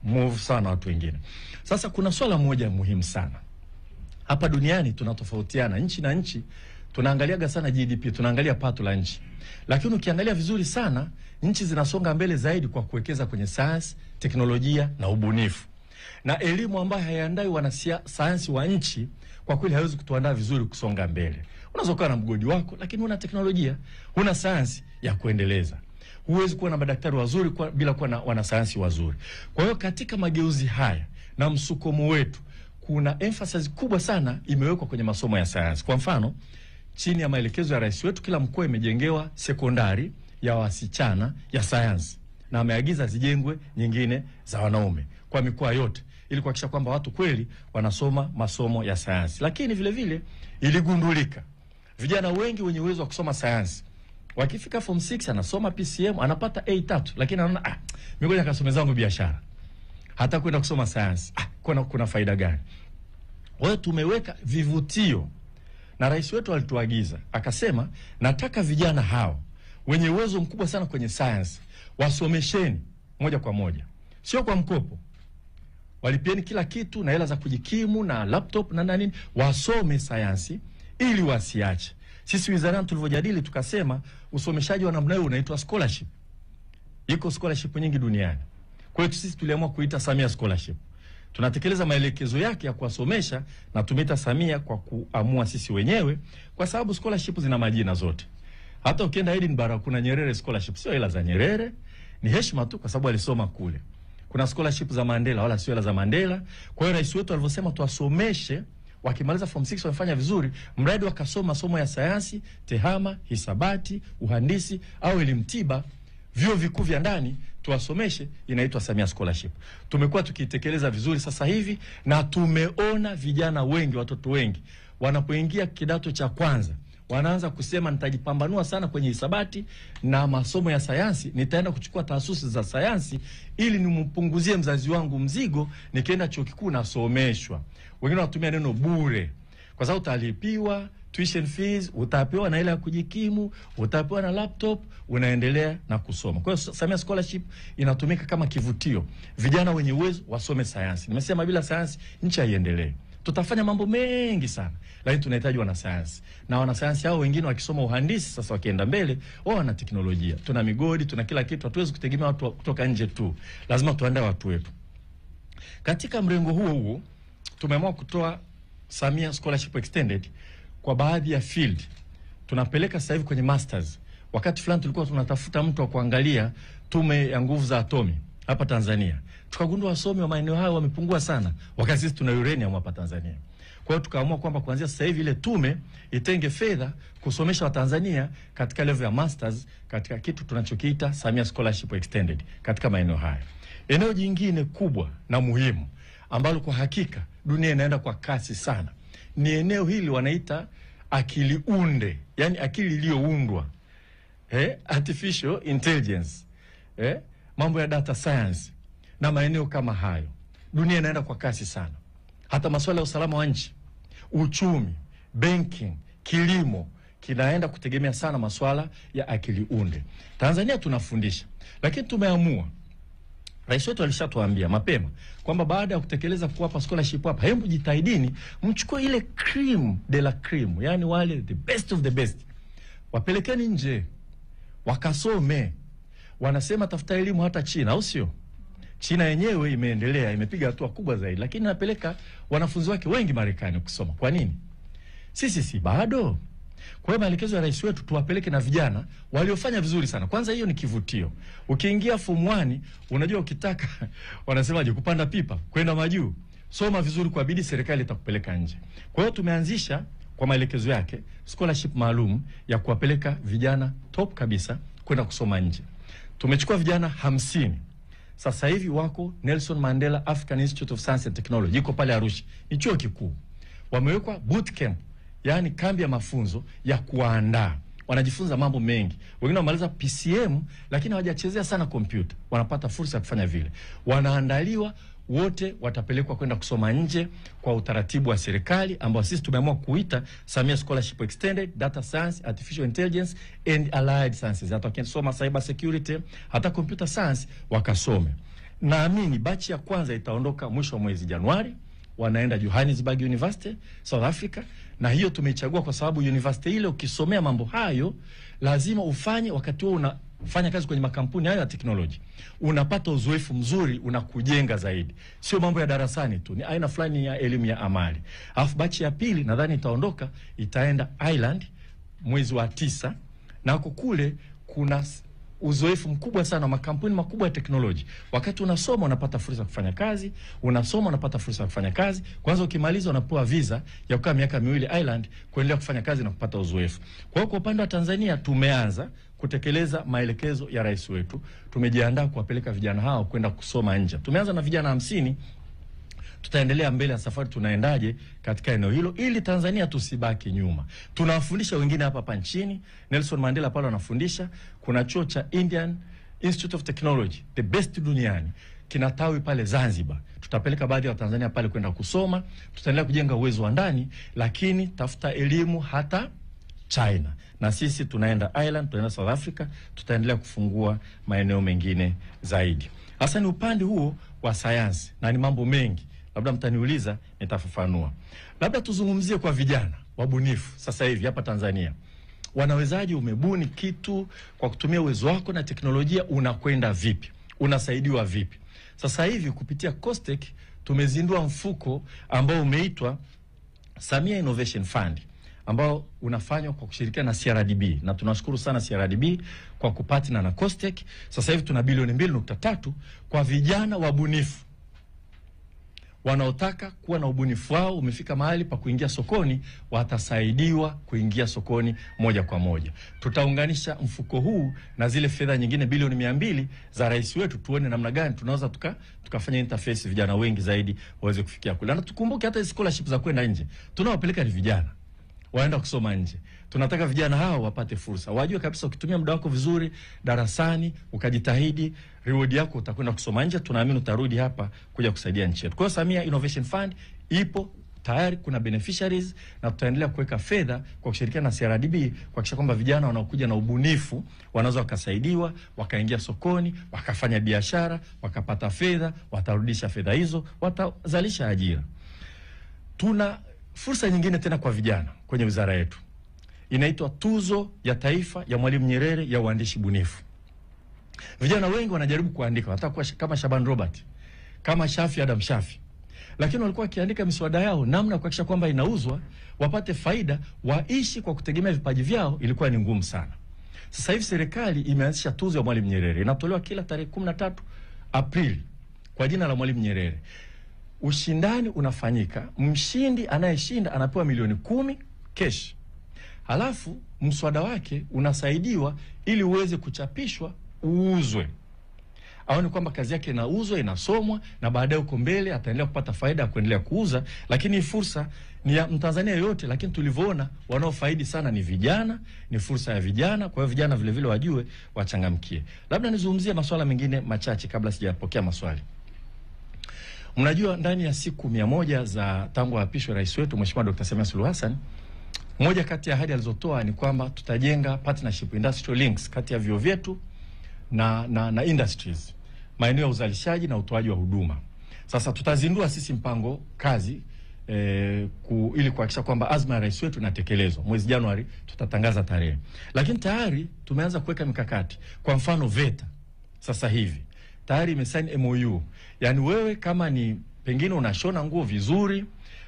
move sana watu wengine. Sasa kuna swala moja muhimu sana. Hapa duniani tunatofautiana nchi na nchi. Tunaangaliaga sana GDP, tunaangalia pato la nchi. Lakini ukiangalia vizuri sana, nchi zinasonga mbele zaidi kwa kuwekeza kwenye sayansi, teknolojia na ubunifu. Na elimu ambayo haiandai wanasayansi wa nchi, kwa kweli haiwezi kutuandaa vizuri kusonga mbele. Unaweza kuwa na mgodi wako, lakini huna teknolojia, huna sayansi ya kuendeleza. Huwezi kuwa na madaktari wazuri bila kuwa na wanasayansi wazuri. Kwa hiyo katika mageuzi haya na msukumo wetu, kuna emphasis kubwa sana imewekwa kwenye masomo ya sayansi. Kwa mfano, chini ya maelekezo ya rais wetu, kila mkoa imejengewa sekondari ya wasichana ya sayansi, na ameagiza zijengwe nyingine za wanaume kwa mikoa yote, ili kuhakikisha kwamba watu kweli wanasoma masomo ya sayansi. Lakini vile vile iligundulika vijana wengi wenye uwezo wa kusoma sayansi, wakifika form 6 anasoma PCM anapata A3, lakini anaona mimi ngoja nikasome zangu biashara, hata kwenda kusoma sayansi kuna faida gani? Wao tumeweka vivutio, na rais wetu alituagiza akasema, nataka vijana hao wenye uwezo mkubwa sana kwenye sayansi wasomesheni moja kwa moja, sio kwa mkopo. Walipieni kila kitu na hela za kujikimu na laptop na nini, wasome sayansi ili wasiache. Sisi wizarani tulivyojadili tukasema usomeshaji wa namna hiyo unaitwa scholarship. Iko scholarship nyingi duniani. Kwa hiyo sisi tuliamua kuita Samia Scholarship. Tunatekeleza maelekezo yake ya kuwasomesha, na tumeita Samia kwa kuamua sisi wenyewe, kwa sababu scholarship zina majina zote. Hata ukienda Edinburgh kuna Nyerere Scholarship, sio hela za Nyerere, ni heshima tu kwa sababu alisoma kule. Kuna scholarship za Mandela, wala sio hela za Mandela. Kwa hiyo rais wetu alivyosema tuwasomeshe, wakimaliza form 6 wamefanya vizuri, mradi wakasoma masomo ya sayansi, tehama, hisabati, uhandisi au elimu tiba, vyuo vikuu vya ndani, tuwasomeshe, inaitwa Samia Scholarship. Tumekuwa tukitekeleza vizuri sasa hivi, na tumeona vijana wengi, watoto wengi wanapoingia kidato cha kwanza wanaanza kusema nitajipambanua sana kwenye hisabati na masomo ya sayansi, nitaenda kuchukua taasisi za sayansi ili nimpunguzie mzazi wangu mzigo, nikienda chuo kikuu nasomeshwa. Wengine wanatumia neno bure, kwa sababu utalipiwa tuition fees, utapewa na ile ya kujikimu, utapewa na laptop, unaendelea na kusoma. Kwa hiyo Samia Scholarship inatumika kama kivutio, vijana wenye uwezo wasome sayansi. Nimesema bila sayansi nchi haiendelee. Tutafanya mambo mengi sana, lakini tunahitaji wanasayansi. Na wanasayansi hao wengine wakisoma uhandisi sasa wakienda mbele, wao wana teknolojia. Tuna migodi, tuna kila kitu, hatuwezi kutegemea watu kutoka nje tu. Lazima tuandae watu wetu. Katika mrengo huo tumeamua kutoa Samia Scholarship Extended kwa baadhi ya field. Tunapeleka sasa hivi kwenye masters. Wakati fulani tulikuwa tunatafuta mtu wa kuangalia tume ya nguvu za atomi hapa Tanzania. Tukagundua wasomi wa maeneo hayo wamepungua sana, wakati sisi tuna uranium hapa Tanzania. Kwa hiyo tukaamua kwamba kuanzia sasa hivi ile tume itenge fedha kusomesha Watanzania katika level ya masters katika kitu tunachokiita Samia Scholarship Extended katika maeneo haya. Eneo jingine kubwa na muhimu ambalo kwa hakika dunia inaenda kwa kasi sana. Ni eneo hili wanaita akili unde, yani akili iliyoundwa, artificial intelligence, mambo ya data science na maeneo kama hayo. Dunia inaenda kwa kasi sana. Hata masuala ya usalama wa nchi, uchumi, banking, kilimo kinaenda kutegemea sana masuala ya akili unde. Tanzania tunafundisha, lakini tumeamua, rais wetu alishatuambia mapema kwamba baada ya kutekeleza kuwapa scholarship hapa, hebu jitahidini mchukue ile cream de la cream, yani wale the best of the best, wapelekeni nje wakasome. Wanasema tafuta elimu hata China, au sio? China yenyewe imeendelea, imepiga hatua kubwa zaidi, lakini napeleka wanafunzi wake wengi Marekani kusoma. Kwa nini? Sisi si bado? Kwa hiyo maelekezo ya rais wetu tuwapeleke na vijana waliofanya vizuri sana. Kwanza hiyo ni kivutio. Ukiingia form 1, unajua ukitaka wanasemaje, kupanda pipa kwenda majuu, soma vizuri kwa bidii, serikali itakupeleka nje. Kwa hiyo tumeanzisha kwa maelekezo yake scholarship maalum ya kuwapeleka vijana top kabisa kwenda kusoma nje. Tumechukua vijana 50. Sasa hivi wako Nelson Mandela African Institute of Science and Technology, iko pale Arusha. Ni chuo kikuu. Wamewekwa boot camp, yani kambi ya mafunzo ya kuandaa. Wanajifunza mambo mengi. Wengine wamaliza PCM lakini hawajachezea sana kompyuta. Wanapata fursa ya kufanya vile. Wanaandaliwa, wote watapelekwa kwenda kusoma nje kwa utaratibu wa serikali ambao sisi tumeamua kuita Samia Scholarship Extended, Data Science, Artificial Intelligence and Allied Sciences. Hata wakisoma cyber security, hata computer science wakasome. Naamini bachi ya kwanza itaondoka mwisho wa mwezi Januari, wanaenda Johannesburg University, South Africa, na hiyo tumeichagua kwa sababu university ile ukisomea mambo hayo lazima ufanye wakati huo unafanya kazi kwenye makampuni hayo ya teknolojia. Unapata uzoefu mzuri, unakujenga zaidi. Sio mambo ya darasani tu, ni aina fulani ya elimu ya amali. Alafu bachi ya pili nadhani itaondoka, itaenda Ireland mwezi wa 9, na kule kuna uzoefu mkubwa sana, makampuni makubwa ya teknolojia. Wakati unasoma unapata fursa ya kufanya kazi, unasoma unapata fursa ya kufanya kazi. Kwanza ukimaliza unapewa visa ya kukaa miaka 2 Ireland kuendelea kufanya kazi na kupata uzoefu. Kwa hiyo kwa upande wa Tanzania tumeanza kutekeleza maelekezo ya rais wetu. Tumejiandaa kuwapeleka vijana hao kwenda kusoma nje. Tumeanza na vijana 50. Tutaendelea mbele ya safari tunaendaje katika eneo hilo ili Tanzania tusibaki nyuma. Tunawafundisha wengine hapa nchini. Nelson Mandela pale anafundisha. Kuna chuo cha Indian Institute of Technology, the best duniani, kinatawi pale Zanzibar. Tutapeleka baadhi ya Tanzania pale kwenda kusoma. Tutaendelea kujenga uwezo wa ndani, lakini tafuta elimu hata China. Na sisi tunaenda Ireland, tunaenda South Africa, tutaendelea kufungua maeneo mengine zaidi. Hasa ni upande huo wa sayansi, na ni mambo mengi. Labda mtaniuliza, nitafafanua. Labda tuzungumzie kwa vijana wabunifu sasa hivi hapa Tanzania. Wanawezaje? Umebuni kitu kwa kutumia uwezo wako na teknolojia, unakwenda vipi? Unasaidiwa vipi? Sasa hivi kupitia COSTECH tumezindua mfuko ambao umeitwa Samia Innovation Fund, ambao unafanywa kwa kushirikiana na CRDB, na tunashukuru sana CRDB kwa kupartner na COSTECH. Sasa hivi tuna bilioni 2.3 kwa vijana wabunifu wanaotaka kuwa na ubunifu wao umefika mahali pa kuingia sokoni, watasaidiwa kuingia sokoni moja kwa moja. Tutaunganisha mfuko huu na zile fedha nyingine bilioni 200 za rais wetu, tuone namna gani tunaweza tukafanya interface vijana wengi zaidi waweze kufikia kule. Na tukumbuke hata scholarship za kwenda nje tunawapeleka ni vijana waenda kusoma nje. Tunataka vijana hao wapate fursa. Wajue kabisa ukitumia muda wako vizuri darasani, ukajitahidi, reward yako utakwenda kusoma nje. Tunaamini utarudi hapa kuja kusaidia nchi yetu. Kwa hiyo Samia Innovation Fund ipo tayari, kuna beneficiaries, na tutaendelea kuweka fedha kwa kushirikiana na CRDB kuhakikisha kwamba vijana wanaokuja na ubunifu wanaweza wakasaidiwa, wakaingia sokoni, wakafanya biashara, wakapata fedha, watarudisha fedha hizo, watazalisha ajira. Tuna fursa nyingine tena kwa vijana kwenye wizara yetu. Inaitwa Tuzo ya Taifa ya Mwalimu Nyerere ya uandishi bunifu. Vijana wengi wanajaribu kuandika, wanataka kuwa kama Shaban Robert, kama Shafi Adam Shafi. Lakini walikuwa wakiandika miswada yao, namna kuhakikisha kwamba inauzwa, wapate faida, waishi kwa kutegemea vipaji vyao, ilikuwa ni ngumu sana. Sasa hivi serikali imeanzisha Tuzo ya Mwalimu Nyerere. Inatolewa kila tarehe 13 Aprili kwa jina la Mwalimu Nyerere. Ushindani unafanyika, mshindi anayeshinda anapewa milioni 10 cash. Halafu mswada wake unasaidiwa ili uweze kuchapishwa, uuzwe. aone kwamba kazi yake inauzwa, inasomwa, na baadaye uko mbele ataendelea kupata faida ya kuendelea kuuza. Lakini fursa ni ya Mtanzania yote, lakini tulivyoona wanaofaidi sana ni vijana, ni fursa ya vijana. Kwa hiyo vijana vile vile wajue, wachangamkie. Labda nizungumzie masuala mengine machache kabla sijapokea maswali. Mnajua ndani ya siku 100 za tangu apishwe rais wetu Mheshimiwa Dr. Samia Suluhu Hassan, moja kati ya ahadi alizotoa ni kwamba tutajenga partnership industrial links kati ya vyuo vyetu na industries, maeneo ya uzalishaji na utoaji wa huduma. Sasa tutazindua sisi mpango kazi ili kuhakikisha kwamba azma ya rais wetu inatekelezwa. Mwezi Januari tutatangaza tarehe. Lakini tayari tumeanza kuweka mikakati. Kwa mfano VETA sasa hivi tayari imesign MOU. Yaani wewe kama ni pengine unashona nguo vizuri,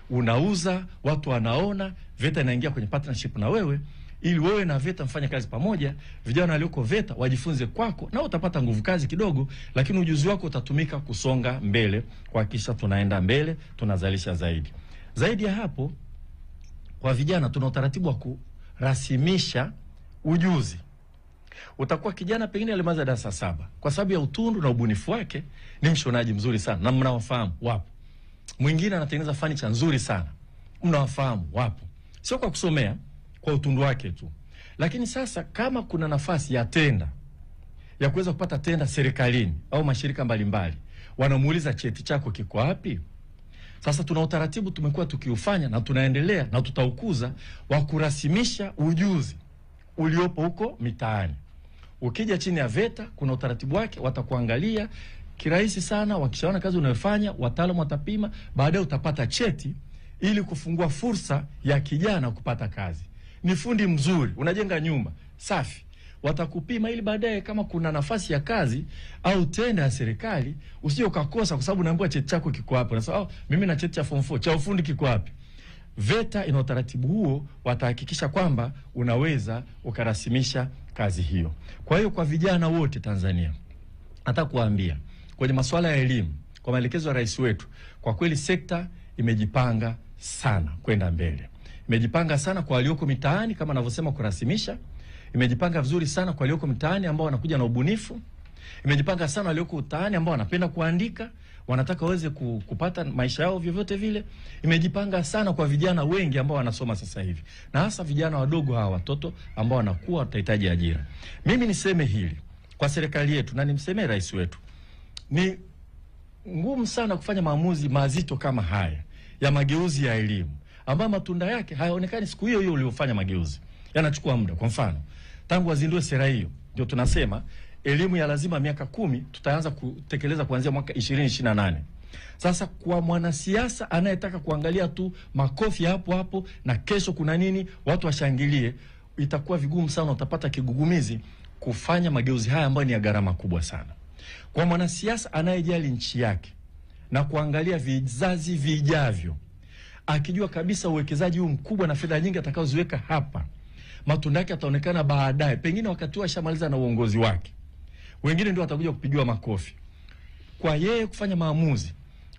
unauza, watu wanaona, VETA inaingia kwenye partnership na wewe, ili wewe na VETA mfanye kazi pamoja. Vijana walioko VETA wajifunze kwako, na utapata nguvu kazi kidogo, lakini ujuzi wako utatumika kusonga mbele, kuhakikisha tunaenda mbele, tunazalisha zaidi. Zaidi ya hapo, kwa vijana tuna utaratibu wa kurasimisha ujuzi. Utakuwa kijana pengine alimaliza darasa 7, kwa sababu ya utundu na ubunifu wake ni mshonaji mzuri sana, na mnawafahamu wapo. Mwingine anatengeneza furniture nzuri sana, mnawafahamu wapo. Sio kwa kusomea, kwa utundu wake tu. Lakini sasa kama kuna nafasi ya tenda, ya kuweza kupata tenda serikalini au mashirika mbalimbali, wanamuuliza cheti chako kiko wapi? Sasa tuna utaratibu tumekuwa tukiufanya na tunaendelea na tutaukuza, wa kurasimisha ujuzi uliopo huko mitaani. Ukija chini ya VETA kuna utaratibu wake, watakuangalia kirahisi sana, wakishaona kazi unayofanya, wataalamu watapima, baadaye utapata cheti ili kufungua fursa ya kijana kupata kazi. Ni fundi mzuri, unajenga nyumba safi, watakupima ili baadaye kama kuna nafasi ya kazi au tenda ya serikali usije ukakosa kwa sababu unaambiwa cheti chako kiko wapi. Unasema mimi na cheti cha form 4 cha ufundi kiko wapi? VETA ina utaratibu huo, watahakikisha kwamba unaweza ukarasimisha kazi hiyo. Kwa hiyo kwa vijana wote Tanzania, hata kuambia kwenye masuala ya elimu, kwa maelekezo ya rais wetu, kwa kweli sekta imejipanga sana kwenda mbele. Imejipanga sana kwa walioko mitaani kama anavyosema kurasimisha. Imejipanga vizuri sana kwa walioko mitaani ambao wanakuja na ubunifu. Imejipanga sana walioko mitaani ambao wanapenda kuandika, wanataka waweze kupata maisha yao vyovyote vile. Imejipanga sana kwa vijana wengi ambao wanasoma sasa hivi, na hasa vijana wadogo hawa, watoto ambao wanakuwa watahitaji ajira. Mimi niseme hili kwa serikali yetu na nimsemee rais wetu, ni ngumu sana kufanya maamuzi mazito kama haya ya mageuzi ya elimu ambayo matunda yake hayaonekani siku hiyo hiyo uliofanya mageuzi. Yanachukua muda. Kwa mfano, tangu wazindue sera hiyo, ndio tunasema elimu ya lazima miaka 10 tutaanza kutekeleza kuanzia mwaka 2028. Sasa kwa mwanasiasa anayetaka kuangalia tu makofi hapo hapo na kesho kuna nini watu washangilie, itakuwa vigumu sana, utapata kigugumizi kufanya mageuzi haya ambayo ni ya gharama kubwa sana. Kwa mwanasiasa anayejali nchi yake na kuangalia vizazi vijavyo, akijua kabisa uwekezaji huu mkubwa na fedha nyingi atakaoziweka hapa, matunda yake yataonekana baadaye, pengine wakati wa shamaliza na uongozi wake, wengine ndio watakuja kupigiwa makofi. Kwa yeye kufanya maamuzi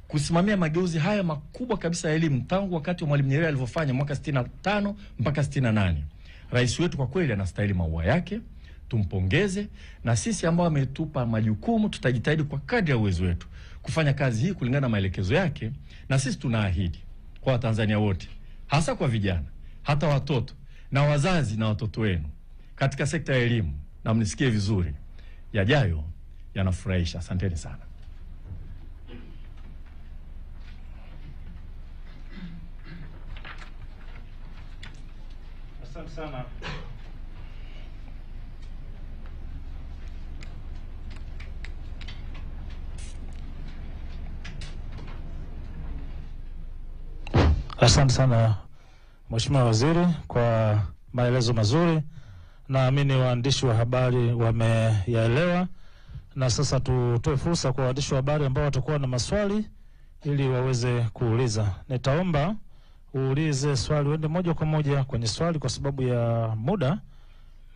kusimamia mageuzi haya makubwa kabisa ya elimu tangu wakati wa Mwalimu Nyerere alivyofanya mwaka 65 mpaka 68, rais wetu kwa kweli anastahili maua yake, tumpongeze. Na sisi ambao ametupa majukumu tutajitahidi kwa kadri ya uwezo wetu kufanya kazi hii kulingana na maelekezo yake. Na sisi tunaahidi kwa Watanzania wote, hasa kwa vijana, hata watoto na wazazi na watoto wenu katika sekta ya elimu, na mnisikie vizuri, yajayo yanafurahisha. Asanteni sana. Asante sana. Asante sana Mheshimiwa Waziri kwa maelezo mazuri. Naamini waandishi wa habari wameyaelewa, na sasa tutoe fursa kwa waandishi wa habari ambao watakuwa na maswali ili waweze kuuliza. Nitaomba uulize swali, uende moja kwa moja kwenye swali kwa sababu ya muda.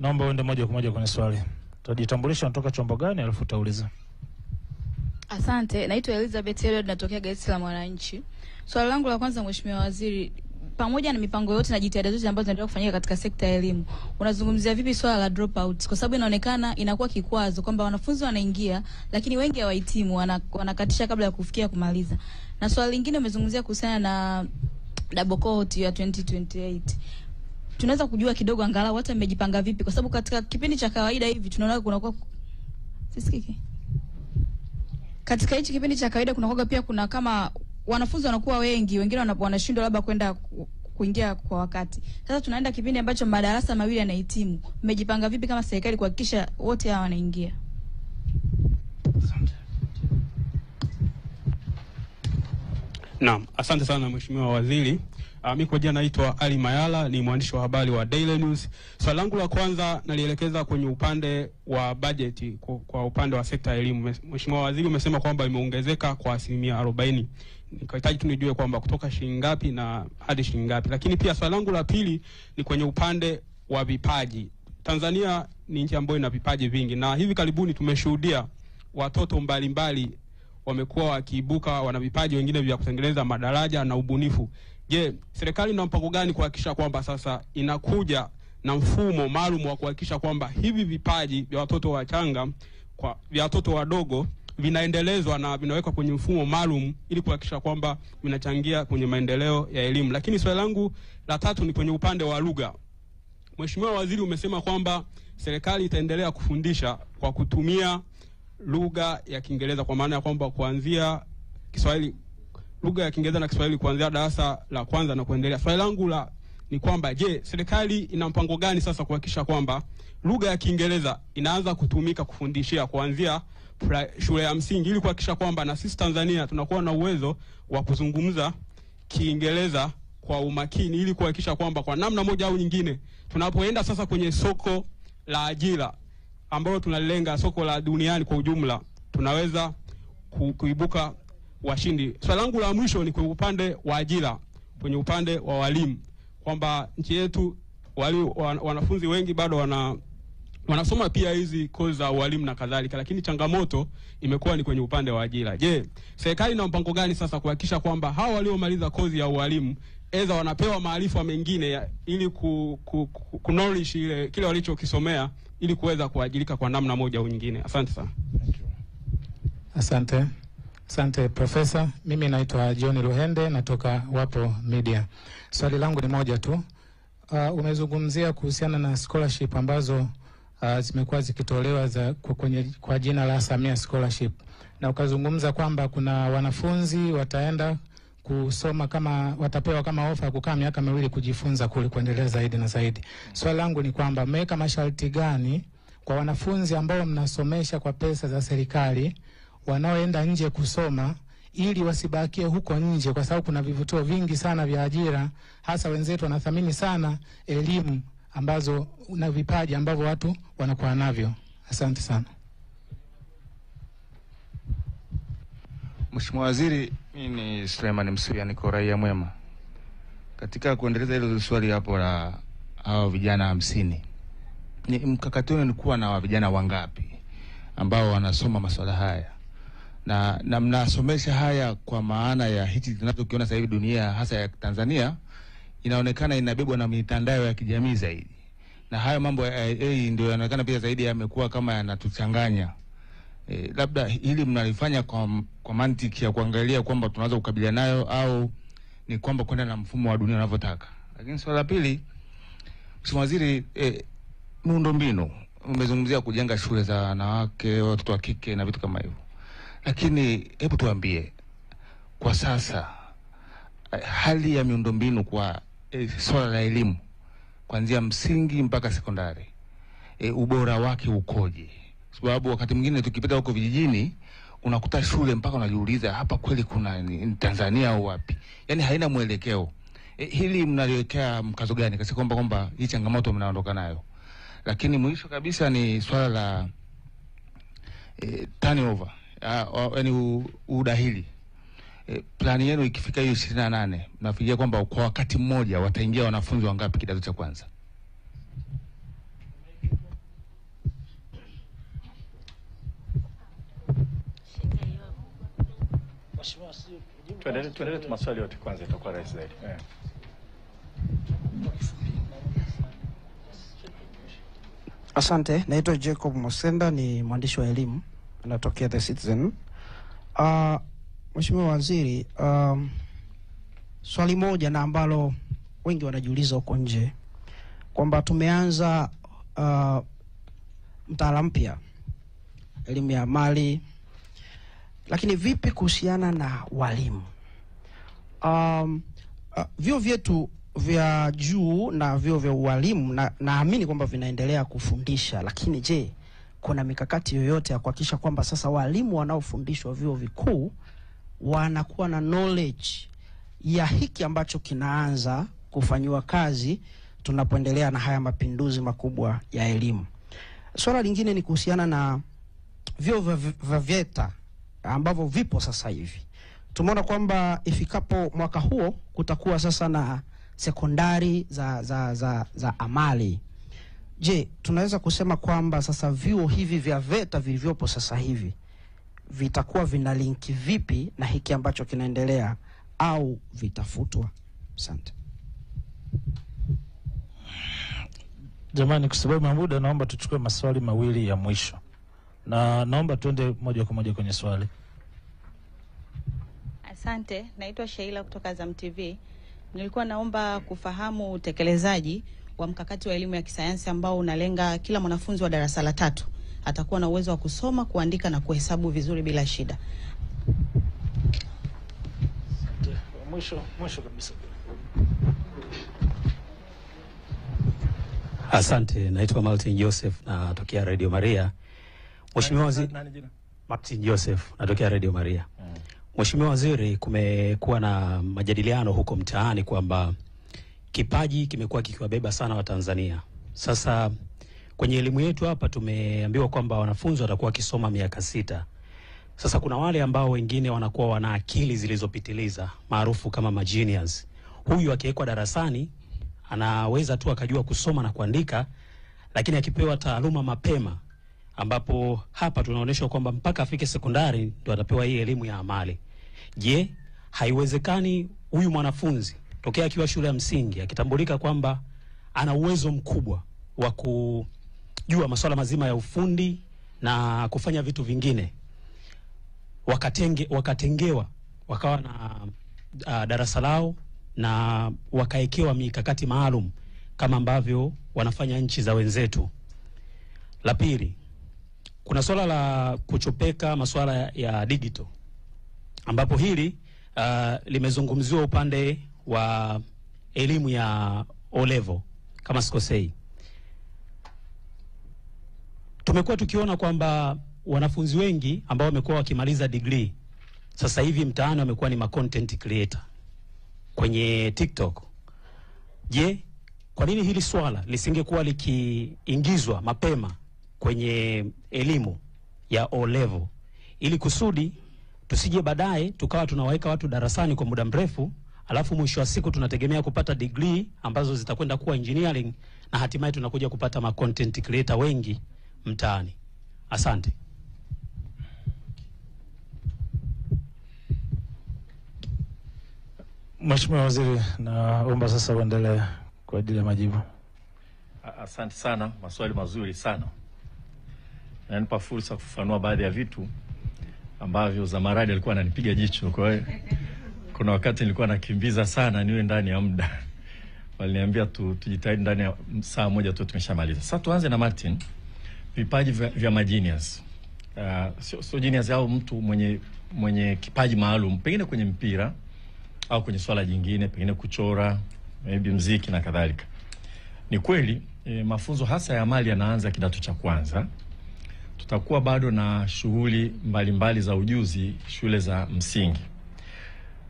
Naomba uende moja kwa moja kwenye swali. Tutajitambulisha unatoka chombo gani alafu utauliza. Asante, naitwa Elizabeth Elliot, natokea gazeti la Mwananchi. Swali langu la kwanza Mheshimiwa Waziri, pamoja na mipango yote na jitihada zote ambazo zinaendelea kufanyika katika sekta ya elimu, unazungumzia vipi swala la dropout? Kwa sababu inaonekana inakuwa kikwazo kwamba wanafunzi wanaingia lakini wengi hawahitimu, wanakatisha kabla ya kufikia kumaliza. Na swali lingine umezungumzia kuhusiana na double cohort ya 2028. Tunaweza kujua kidogo angalau hata mmejipanga vipi, kwa sababu katika kipindi cha kawaida hivi tunaona kunakuwa sisikiki. Katika hichi kipindi cha kawaida kunakuwa pia kuna kama wanafunzi wanakuwa wengi, wengine wanashindwa labda kwenda kuingia kwa wakati. Sasa tunaenda kipindi ambacho madarasa mawili yanahitimu. Mmejipanga vipi kama serikali kuhakikisha wote hao wanaingia? Naam, asante sana Mheshimiwa Waziri. Mimi kwa jina naitwa Ali Mayala, ni mwandishi wa habari wa Daily News. Swali langu la kwanza nalielekeza kwenye upande wa bajeti kwa upande wa sekta ya elimu. Mheshimiwa Waziri, umesema kwamba imeongezeka kwa 40%. Nikahitaji tu nijue kwamba kutoka shilingi ngapi na hadi shilingi ngapi. Lakini pia swali langu la pili ni kwenye upande wa vipaji. Tanzania ni nchi ambayo ina vipaji vingi, na hivi karibuni tumeshuhudia watoto mbalimbali wamekuwa wakiibuka, wana vipaji wengine vya kutengeneza madaraja na ubunifu. Je, serikali ina mpango gani kuhakikisha kwamba sasa inakuja na mfumo maalum wa kuhakikisha kwamba hivi vipaji vya watoto wachanga, vya watoto wadogo vinaendelezwa na vinawekwa kwenye mfumo maalum ili kuhakikisha kwamba vinachangia kwenye maendeleo ya elimu? Lakini swali langu la tatu ni kwenye upande wa lugha. Mheshimiwa Waziri, umesema kwamba serikali itaendelea kufundisha kwa kutumia lugha ya Kiingereza, kwa maana ya kwamba kuanzia Kiswahili, lugha ya Kiingereza na Kiswahili kuanzia darasa la kwanza na kuendelea. Swali langu ni kwamba je, serikali ina mpango gani sasa kuhakikisha kwamba lugha ya Kiingereza inaanza kutumika kufundishia kuanzia shule ya msingi, ili kuhakikisha kwamba na sisi Tanzania tunakuwa na uwezo wa kuzungumza Kiingereza kwa umakini, ili kuhakikisha kwamba kwa namna moja au nyingine tunapoenda sasa kwenye soko la ajira ambalo tunalilenga, soko la duniani kwa ujumla, tunaweza kuibuka washindi. Swali langu la mwisho ni kwenye upande wa ajira, kwenye upande wa walimu, kwamba nchi yetu wanafunzi wengi bado wanasoma pia hizi kozi za walimu na kadhalika, lakini changamoto imekuwa ni kwenye upande wa ajira. Je, serikali ina mpango gani sasa kuhakikisha kwamba hao waliomaliza kozi ya walimu aidha wanapewa maarifa mengine ili ku-nourish kile walichokisomea ili kuweza kuajirika kwa namna moja au nyingine? Asante sana. Asante Profesa. Mimi naitwa John Luhende, natoka Wapo Media. Swali langu ni moja tu. Umezungumzia kuhusiana na scholarship ambazo zimekuwa zikitolewa kwa jina la Samia Scholarship, na ukazungumza kwamba kuna wanafunzi wataenda kusoma kama watapewa kama ofa kukaa miaka miwili kujifunza kule kuendelea zaidi na zaidi. Swali langu ni kwamba mmeweka masharti gani kwa wanafunzi ambao mnasomesha kwa pesa za serikali wanaoenda nje kusoma, ili wasibakie huko nje, kwa sababu kuna vivutio vingi sana vya ajira, hasa wenzetu wanathamini sana elimu ambazo na vipaji ambavyo watu wanakuwa navyo. Asante sana. Mheshimiwa Waziri, mimi ni Suleiman Msuya, niko raia mwema. Katika kuendeleza hilo swali hapo la hao vijana 50, ni mkakati wenu ni kuwa na vijana wangapi ambao wanasoma masuala haya, na mnasomesha haya kwa maana ya hichi tunachokiona sasa hivi dunia hasa ya Tanzania inaonekana inabebwa na mitandao ya kijamii zaidi, na hayo mambo ya AI ndio yanaonekana pia zaidi yamekuwa kama yanatuchanganya. Labda hili mnalifanya kwa mantiki ya kuangalia kwamba tunaweza kukabiliana nayo, au ni kwamba kwenda na mfumo wa dunia unavyotaka? Lakini swali la pili, Mheshimiwa Waziri, miundombinu, umezungumzia kujenga shule za wanawake, watoto wa kike na vitu kama hivyo, lakini hebu tuambie kwa sasa hali ya miundombinu kwa swala la elimu kuanzia msingi mpaka sekondari, ubora wake ukoje? Sababu wakati mwingine tukipita huko vijijini unakuta shule mpaka unajiuliza hapa kweli kuna ni Tanzania au wapi? Yaani haina mwelekeo. Hili mnaliwekea mkazo gani kasi kwamba hii changamoto mnaondoka nayo? Lakini mwisho kabisa ni swala la turnover, yaani udahili. Plani yenu ikifika hiyo 28, mnafikiria kwamba kwa wakati mmoja wataingia wanafunzi wangapi kidato cha kwanza? Tuendelee maswali yote kwanza, itakuwa rahisi zaidi. Asante, naitwa Jacob Mosenda, ni mwandishi wa elimu, natokea The Citizen. Mheshimiwa Waziri, swali moja na ambalo wengi wanajiuliza huko nje kwamba tumeanza mtaala mpya elimu ya amali, lakini vipi kuhusiana na walimu? Vyuo vyetu vya juu na vyuo vya ualimu naamini kwamba vinaendelea kufundisha, lakini je, kuna mikakati yoyote ya kuhakikisha kwamba sasa walimu wanaofundishwa vyuo vikuu wanakuwa na knowledge ya hiki ambacho kinaanza kufanywa kazi tunapoendelea na haya mapinduzi makubwa ya elimu? Swala lingine ni kuhusiana na vyuo vya VETA ambavyo vipo sasa hivi. Tumeona kwamba ifikapo mwaka huo kutakuwa sasa na sekondari za amali. Je, tunaweza kusema kwamba sasa vyuo hivi vya VETA vilivyopo sasa hivi vitakuwa vina linki vipi na hiki ambacho kinaendelea au vitafutwa? Asante. Jamani, kwa sababu ya muda naomba tuchukue maswali mawili ya mwisho. Na naomba tuende moja kwa moja kwenye swali. Asante, naitwa Sheila kutoka Azam TV. Nilikuwa naomba kufahamu utekelezaji wa mkakati wa elimu ya kisayansi ambao unalenga kila mwanafunzi wa darasa la 3 atakuwa na uwezo wa kusoma, kuandika na kuhesabu vizuri bila shida. Mwisho kabisa. Asante, naitwa Martin Joseph na natokea Radio Maria. Mheshimiwa Waziri, Martin Joseph natokea Radio Maria. Mheshimiwa Waziri, kumekuwa na majadiliano huko mtaani kwamba kipaji kimekuwa kikiwabeba sana Watanzania. Sasa kwenye elimu yetu hapa tumeambiwa kwamba wanafunzi watakuwa wakisoma miaka 6. Sasa kuna wale ambao wengine wanakuwa wana akili zilizopitiliza maarufu kama magenius. Huyu akiwekwa darasani anaweza tu akajua kusoma na kuandika, lakini akipewa taaluma mapema, ambapo hapa tunaonyeshwa kwamba mpaka afike sekondari ndio atapewa hii elimu ya amali. Je, haiwezekani huyu mwanafunzi tokea akiwa shule ya msingi akitambulika kwamba ana uwezo mkubwa wa kujua masuala mazima ya ufundi na kufanya vitu vingine, wakatengewa wakawa na darasa lao na wakaekewa mikakati maalum kama ambavyo wanafanya nchi za wenzetu? La pili, kuna swala la kuchopeka masuala ya digital, ambapo hili limezungumziwa upande wa elimu ya O-level kama sikosei. Tumekuwa tukiona kwamba wanafunzi wengi ambao wamekuwa wakimaliza degree sasa hivi mtaani wamekuwa ni content creator kwenye TikTok. Je, kwa nini hili swala lisingekuwa likiingizwa mapema kwenye elimu ya O-level, ili kusudi tusije baadaye tukawa tunawaweka watu darasani kwa muda mrefu, alafu mwisho wa siku tunategemea kupata degree ambazo zitakwenda kuwa engineering na hatimaye tunakuja kupata content creator wengi mtaani? Asante. Mheshimiwa Waziri, naomba sasa uendelee kwa ajili ya majibu. Asante sana, maswali mazuri sana. Nanipa fursa kufafanua baadhi ya vitu ambavyo Zamaradi alikuwa ananipiga jicho. Kwa hiyo kuna wakati nilikuwa nakimbiza sana niwe ndani ya muda. Waliniambia tujitahidi ndani ya saa moja tu tumeshamaliza. Sasa tuanze na Martin. Vipaji vya magenius. Sio genius au mtu mwenye kipaji maalum, pengine kwenye mpira au kwenye swala jingine, pengine kuchora, maybe muziki na kadhalika. Ni kweli mafunzo hasa ya amali yanaanza kidato cha kwanza. Tutakuwa bado na shughuli mbalimbali za ujuzi shule za msingi.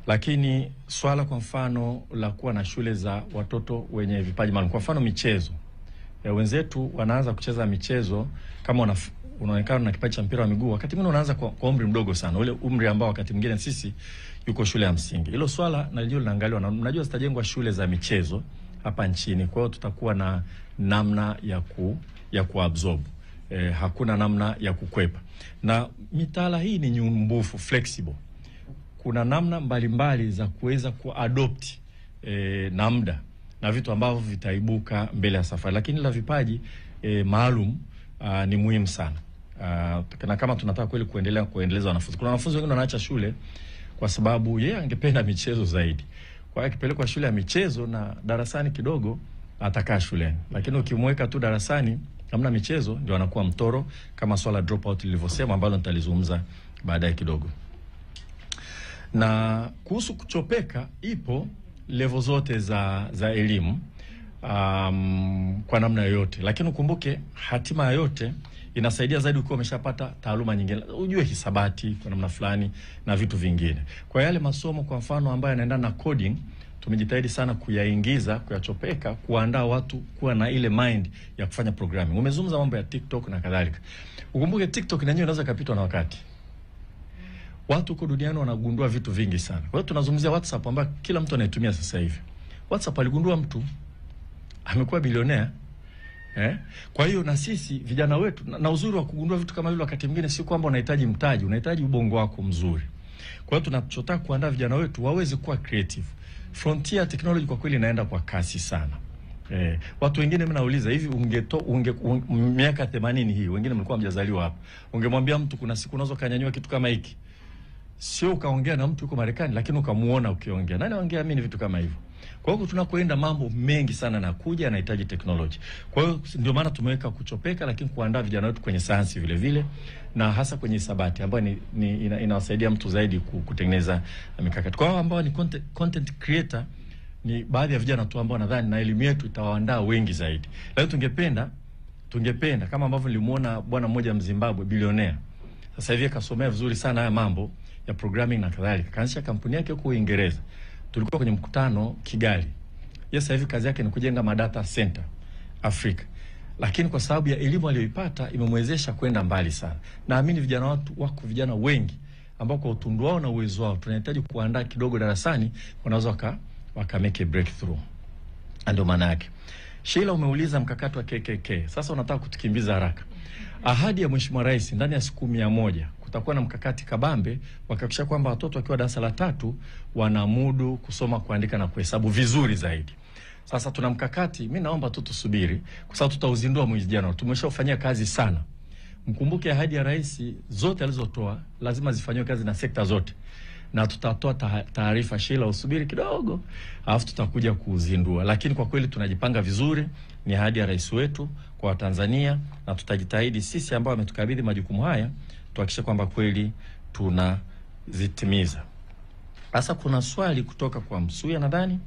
Lakini swala kwa mfano la kuwa na shule za watoto wenye vipaji maalum, kwa mfano michezo. Wenzetu wanaanza kucheza michezo kama unaonekana na kipaji cha mpira wa miguu, wakati mwingine unaanza kwa umri mdogo sana, ule umri ambao wakati mwingine sisi yuko shule ya msingi. Hilo swala nalijua linaangaliwa, na mnajua zitajengwa shule za michezo hapa nchini. Kwa hiyo tutakuwa na namna ya kuabsorb. Hakuna namna ya kukwepa. Na mitaala hii ni nyumbufu, flexible. Kuna namna mbalimbali za kuweza kuadopt na muda na vitu ambavyo vitaibuka mbele ya safari. Lakini la vipaji maalum ni muhimu sana. Na kama tunataka kweli kuendeleza wanafunzi. Kuna wanafunzi wengine wanaacha shule kwa sababu yeye angependa michezo zaidi. Kwa hiyo akipelekwa shule ya michezo na darasani kidogo atakaa shuleni. Lakini ukimweka tu darasani hamna michezo, ndio anakuwa mtoro, kama swala dropout lilivyosema, ambalo nitalizungumza baadaye kidogo. Na kuhusu kuchopeka, ipo level zote za elimu kwa namna yoyote, lakini ukumbuke hatima yote inasaidia zaidi ukiwa umeshapata taaluma nyingine. Ujue hisabati kwa namna fulani na vitu vingine. Kwa yale masomo kwa mfano ambayo yanaendana na coding, tumejitahidi sana kuyaingiza, kuyachopeka, kuandaa watu kuwa na ile mind ya kufanya programming. Umezungumza mambo ya TikTok na kadhalika. Ukumbuke TikTok na yenyewe inaweza kupitwa na wakati. Watu huko duniani wanagundua vitu vingi sana. Kwa hiyo tunazungumzia WhatsApp ambayo kila mtu anaitumia sasa hivi. WhatsApp aligundua mtu amekuwa bilionea. Kwa hiyo na sisi vijana wetu, na uzuri wa kugundua vitu kama hilo wakati mwingine si kwamba unahitaji mtaji, unahitaji ubongo wako mzuri. Kwa hiyo tunachotaka kuandaa vijana wetu waweze kuwa creative. Frontier technology kwa kweli inaenda kwa kasi sana. Watu wengine mimi nauliza hivi, miaka 80 hii wengine mlikuwa mjazaliwa hapa, ungemwambia mtu kuna siku unaweza kanyanyua kitu kama hiki, sio ukaongea na mtu yuko Marekani lakini ukamuona ukiongea, nani angeamini vitu kama hivyo? Kwa hiyo tunakoenda mambo mengi sana na kuja yanahitaji teknolojia. Kwa hiyo ndio maana tumeweka kuchopeka, lakini kuandaa vijana wetu kwenye sayansi vile vile, na hasa kwenye hisabati ambayo inawasaidia mtu zaidi kutengeneza mikakati. Kwa hao ambao ni content creator, ni baadhi ya vijana tu ambao nadhani na elimu yetu itawaandaa wengi zaidi. Lakini tungependa kama ambavyo nilimuona bwana mmoja Mzimbabwe bilionea, sasa hivi akasomea vizuri sana haya mambo ya programming na kadhalika, kaanzisha kampuni yake huko Uingereza. Tulikuwa kwenye mkutano Kigali. Sasa hivi kazi yake ni kujenga madata center Afrika. Lakini kwa sababu ya elimu aliyoipata imemwezesha kwenda mbali sana. Naamini vijana wengi ambao kwa utundu wao na uwezo wao tunahitaji kuandaa kidogo darasani, wanaweza waka make a breakthrough. Ndio maana yake. Sheila, umeuliza mkakati wa KKK. Sasa unataka kutukimbiza haraka. Ahadi ya Mheshimiwa Rais ndani ya siku 100 kutakuwa na mkakati kabambe kuhakikisha kwamba watoto wakiwa darasa la 3 wanamudu kusoma, kuandika na kuhesabu vizuri zaidi. Sasa tuna mkakati, mimi naomba tu tusubiri kwa sababu tutauzindua mwezi Januari. Tumeshaufanyia kazi sana. Mkumbuke ahadi ya Rais zote alizotoa lazima zifanywe kazi na sekta zote. Na tutatoa taarifa, Sheila, usubiri kidogo, alafu tutakuja kuuzindua. Lakini kwa kweli tunajipanga vizuri, ni ahadi ya Rais wetu kwa Tanzania, na tutajitahidi sisi ambao wametukabidhi majukumu haya tuhakikishe kwamba kweli tunazitimiza. Sasa kuna swali kutoka kwa Msuya nadhani.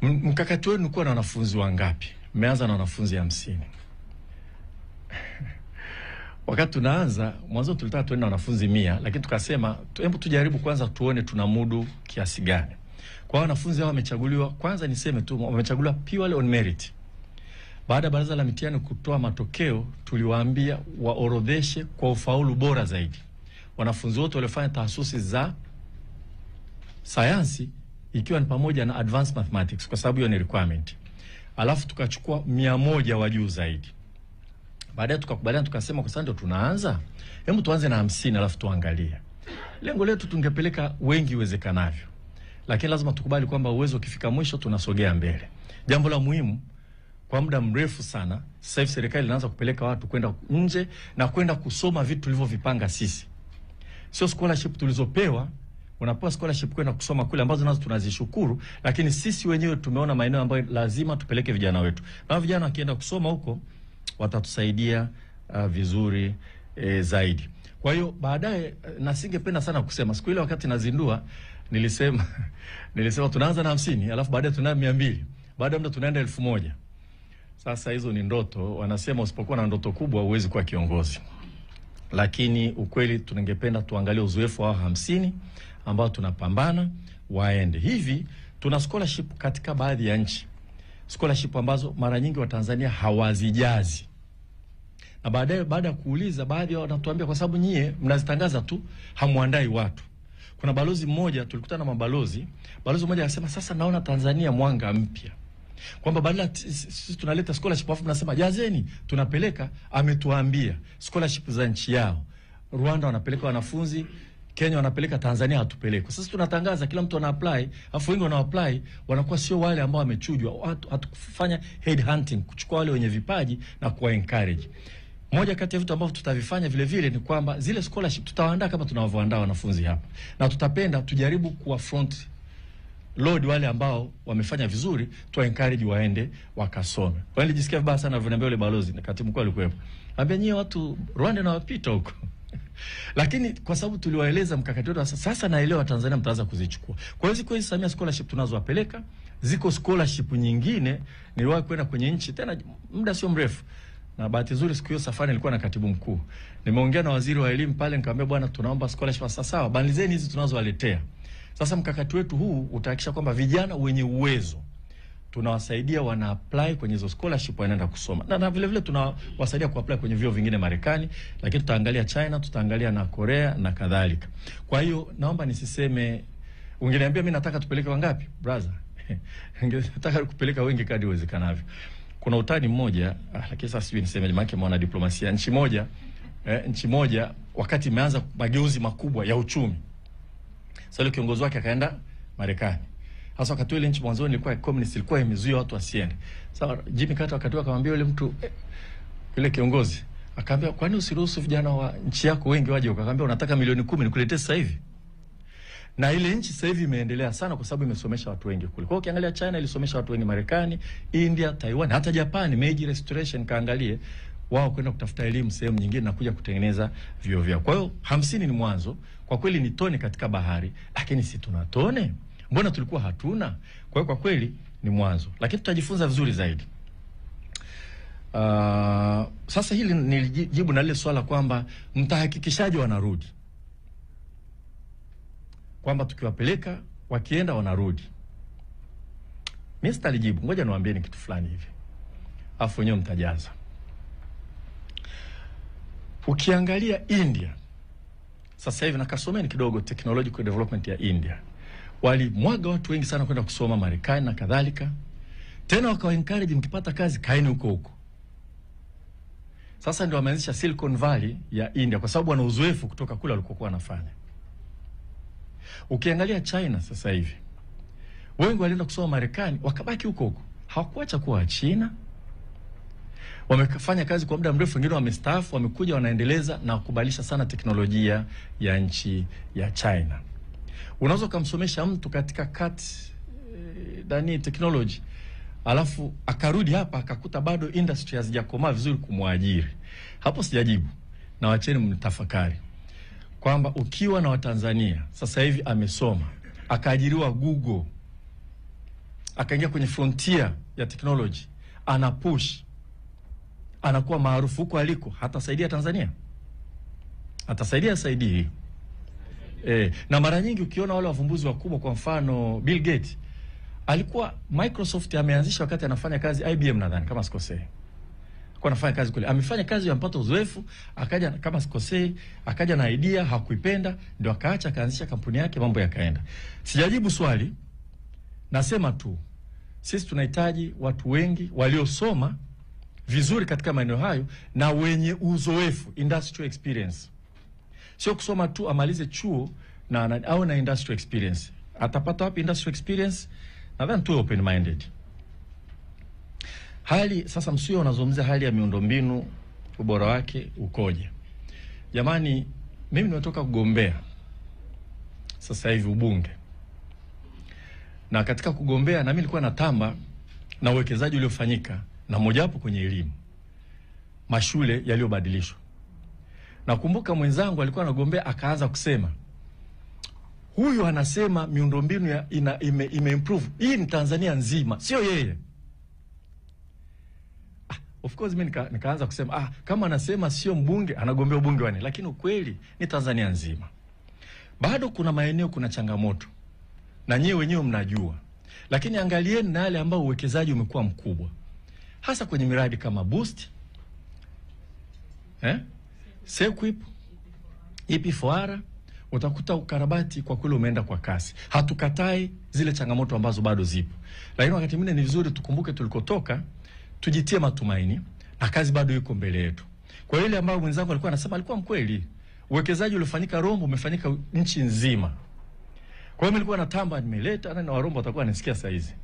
Mkakati wenu kuwa na wanafunzi wangapi? Mmeanza na wanafunzi 50. Wakati tunaanza mwanzo tulitaka tuende na wanafunzi 100, lakini tukasema hebu tujaribu kwanza tuone tunamudu kiasi gani. Kwa wanafunzi hao wamechaguliwa, kwanza niseme tu wamechaguliwa purely on merit. Baada ya baraza la mitihani kutoa matokeo, tuliwaambia waorodheshe kwa ufaulu bora zaidi wanafunzi wote waliofanya tahasusi za sayansi, ikiwa ni pamoja na advanced mathematics kwa sababu hiyo ni requirement. Alafu tukachukua 100 wa juu zaidi. Baadaye tukakubaliana tukasema kwa sababu tunaanza, hebu tuanze na 50 alafu tuangalie. Lengo letu tungepeleka wengi iwezekanavyo. Lakini lazima tukubali kwamba uwezo ukifika mwisho tunasogea mbele. Jambo la muhimu, kwa muda mrefu sana sasa hivi serikali inaanza kupeleka watu kwenda nje na kwenda kusoma vitu tulivyovipanga sisi. Sio scholarship tulizopewa, unapewa scholarship kwenda kusoma kule ambazo nazo tunazishukuru, lakini sisi wenyewe tumeona maeneo ambayo lazima tupeleke vijana wetu. Na vijana wakienda kusoma huko watatusaidia vizuri zaidi. Kwa hiyo baadaye, na singependa sana kusema siku ile wakati nazindua nilisema tunaanza na 50 alafu baadaye tunaenda 200, baadaye muda tunaenda 1000. Sasa hizo ni ndoto. Wanasema usipokuwa na ndoto kubwa huwezi kuwa kiongozi. Lakini ukweli tunangependa tuangalie uzoefu wa 50 ambao tunapambana waende. Hivi tuna scholarship katika baadhi ya nchi. Scholarship ambazo mara nyingi wa Tanzania hawazijazi. Na baadaye baada ya kuuliza baadhi ya wanatuambia kwa sababu nyie mnazitangaza tu, hamuandai watu. Kuna balozi mmoja tulikutana na balozi mmoja akasema sasa naona Tanzania mwanga mpya. Kwamba badala sisi tunaleta scholarship afu tunasema jazeni, tunapeleka, ametuambia scholarship za nchi yao. Rwanda wanapeleka wanafunzi, Kenya wanapeleka, Tanzania hatupeleki. Sasa tunatangaza kila mtu ana apply, afu wengi wana apply wanakuwa sio wale ambao wamechujwa. Hatukufanya head hunting, kuchukua wale wenye vipaji na kuwa encourage. Moja kati ya vitu ambavyo tutavifanya vile vile ni kwamba zile scholarship tutawaandaa kama tunavyoandaa wanafunzi hapa, na tutapenda tujaribu kuwa front load wale ambao wamefanya vizuri, tu encourage waende wakasome. Kwa hiyo nilijisikia vibaya sana vile yule balozi na katibu mkuu alikuwepo, ambia nyie watu Rwanda na wapita huko lakini kwa sababu tuliwaeleza mkakati wetu, sasa naelewa Tanzania mtaanza kuzichukua. Kwa hiyo ziko hizi Samia scholarship tunazowapeleka, ziko scholarship nyingine niliwahi kwenda kwenye nchi tena muda sio mrefu, na bahati nzuri siku hiyo safari nilikuwa na katibu mkuu. Nimeongea na waziri wa elimu pale, nikamwambia bwana, tunaomba scholarship sasa. Sawa, banalizeni hizi tunazowaletea. Sasa mkakati wetu huu utahakikisha kwamba vijana wenye uwezo tunawasaidia wana apply kwenye hizo scholarship, wanaenda kusoma. Na vile vile tunawasaidia ku apply kwenye vyuo vingine Marekani, lakini tutaangalia China, tutaangalia na Korea na kadhalika. Kwa hiyo naomba nisiseme, ungeniambia mimi nataka tupeleke wangapi brother nataka kupeleka wengi kadri iwezekanavyo. Kuna utani mmoja, lakini sasa sijui niseme maana yake mwana diplomasia. Nchi moja wakati imeanza mageuzi makubwa ya uchumi, sasa yule kiongozi wake akaenda Marekani. Hasa wakati ile nchi mwanzo ilikuwa communist, ilikuwa imezuia watu wasiende. Sasa Jimmy Carter wakati akamwambia yule mtu yule kiongozi, akamwambia kwa nini usiruhusu vijana wa nchi yako wengi waje? Akamwambia unataka milioni 10 nikuletee sasa hivi. Na ile nchi sasa hivi imeendelea sana kwa sababu imesomesha watu wengi kule. Kwa hiyo ukiangalia China ilisomesha watu wengi, Marekani, India, Taiwan, hata Japan, Meiji Restoration kaangalie wao kwenda kutafuta elimu sehemu nyingine na kuja kutengeneza vyuo vyao. Kwa hiyo 50 ni mwanzo, kwa kweli ni tone katika bahari, lakini si tuna tone. Mbona tulikuwa hatuna? Kwa hiyo kwa kweli ni mwanzo, lakini tutajifunza vizuri zaidi. Sasa hili nilijibu na ile swala kwamba mtahakikishaje wanarudi, kwamba tukiwapeleka wakienda wanarudi. Mimi sitalijibu, ngoja niwaambieni kitu fulani hivi, afu wenyewe mtajaza. Ukiangalia India sasa hivi, na kasomeni kidogo technological development ya India, walimwaga watu wengi sana kwenda kusoma Marekani na kadhalika, tena wakawa encourage mkipata kazi kaeni huko huko. Sasa ndio wameanzisha Silicon Valley ya India kwa sababu wana uzoefu kutoka kule walikokuwa wanafanya. Ukiangalia China sasa hivi, wengi walienda kusoma Marekani wakabaki huko huko, hawakuacha kuwa China. Wamefanya kazi kwa muda mrefu, wengine wamestaafu, wamekuja wanaendeleza na kubadilisha sana teknolojia ya nchi ya China. Unaweza kumsomesha mtu katika technology, alafu akarudi hapa akakuta bado industry hazijakomaa vizuri kumwajiri. Hapo sijajibu, na wacheni mtafakari kwamba ukiwa na Watanzania sasa hivi amesoma akaajiriwa Google, akaingia kwenye frontier ya technology, ana push, anakuwa maarufu huko aliko, hatasaidia Tanzania? Saidii. Na mara nyingi ukiona wale wavumbuzi wakubwa, kwa mfano Bill Gates alikuwa Microsoft ameanzisha wakati anafanya kazi IBM, nadhani kama sikosei. Alikuwa anafanya kazi kule, amefanya kazi, ampata uzoefu, akaja kama sikosei, akaja na idea, hakuipenda, ndio akaacha, akaanzisha kampuni yake, mambo yakaenda. Sijajibu swali, nasema tu sisi tunahitaji watu wengi waliosoma vizuri katika maeneo hayo na wenye uzoefu, industrial experience. Sio kusoma tu amalize chuo au na industrial experience. Atapata wapi industrial experience? Nadhani tu open minded. Hali sasa, msio unazungumzia hali ya miundombinu, ubora wake ukoje? Jamani, mimi nimetoka kugombea sasa hivi ubunge, na katika kugombea na mimi nilikuwa natamba na uwekezaji uliofanyika, na moja wapo kwenye elimu, mashule yaliyobadilishwa. Nakumbuka mwenzangu alikuwa anagombea akaanza kusema, huyu anasema miundombinu ime-improve. Hii ni Tanzania nzima, sio yeye. Of course mimi nikaanza kusema, kama anasema sio mbunge, anagombea ubunge wani, lakini ukweli ni Tanzania nzima. Bado kuna maeneo kuna changamoto, na nyewe wenyewe mnajua. Lakini angalieni na yale ambao uwekezaji umekuwa mkubwa, hasa kwenye miradi kama Boost, Sequip, EP4R, utakuta ukarabati kwa kule umeenda kwa kasi. Hatukatai zile changamoto ambazo bado zipo, lakini wakati mwingine ni vizuri tukumbuke tulikotoka, tujitie matumaini, na kazi bado iko mbele yetu. Kwa ile ambayo mwenzangu alikuwa anasema alikuwa mkweli. Uwekezaji uliofanyika Rombo umefanyika nchi nzima. Kwa hiyo nilikuwa natamba nimeleta na Warombo watakuwa wanasikia saa hizi.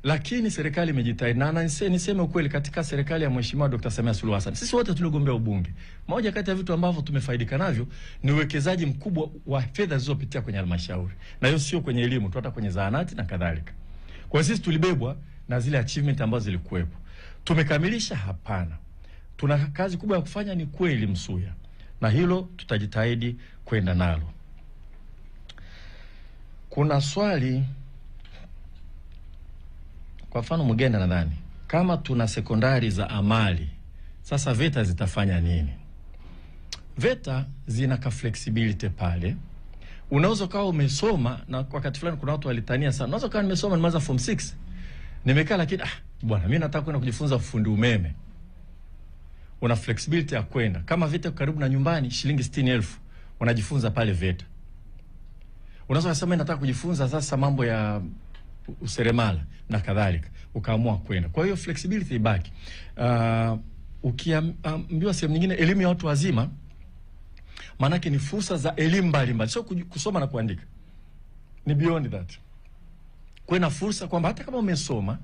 Lakini serikali imejitahidi, na niseme ukweli, katika serikali ya Mheshimiwa Dr. Samia Suluhu Hassan, sisi wote tuliogombea ubunge, moja kati ya vitu ambavyo tumefaidika navyo ni uwekezaji mkubwa wa fedha zilizopitia kwenye halmashauri, na hiyo sio kwenye elimu tu, hata kwenye zahanati na kadhalika. Kwa hiyo sisi tulibebwa na zile achievement ambazo zilikuwepo. Tumekamilisha? Hapana. Tuna kazi kubwa ya kufanya, ni kweli Msuya, na hilo tutajitahidi kwenda nalo. Kuna swali, kwa mfano Mugenda, nadhani kama tuna sekondari za amali, sasa VETA zitafanya nini? VETA zina ka flexibility pale. Unaweza kawa umesoma, na kwa wakati fulani kuna watu walitania sana, unaweza kawa nimesoma nimeanza form 6 nimekaa, lakini bwana mimi nataka kwenda kujifunza ufundi umeme. Una flexibility ya kwenda, kama VETA karibu na nyumbani, shilingi 60,000 unajifunza pale VETA. Unaweza kusema nataka kujifunza sasa mambo ya useremala na kadhalika, ukaamua kwenda. Kwa hiyo flexibility ibaki. Ukiambiwa sehemu nyingine elimu ya watu wazima, maana yake ni fursa za elimu mbalimbali, sio kusoma na kuandika, ni beyond that. Kuna fursa kwamba hata kama umesoma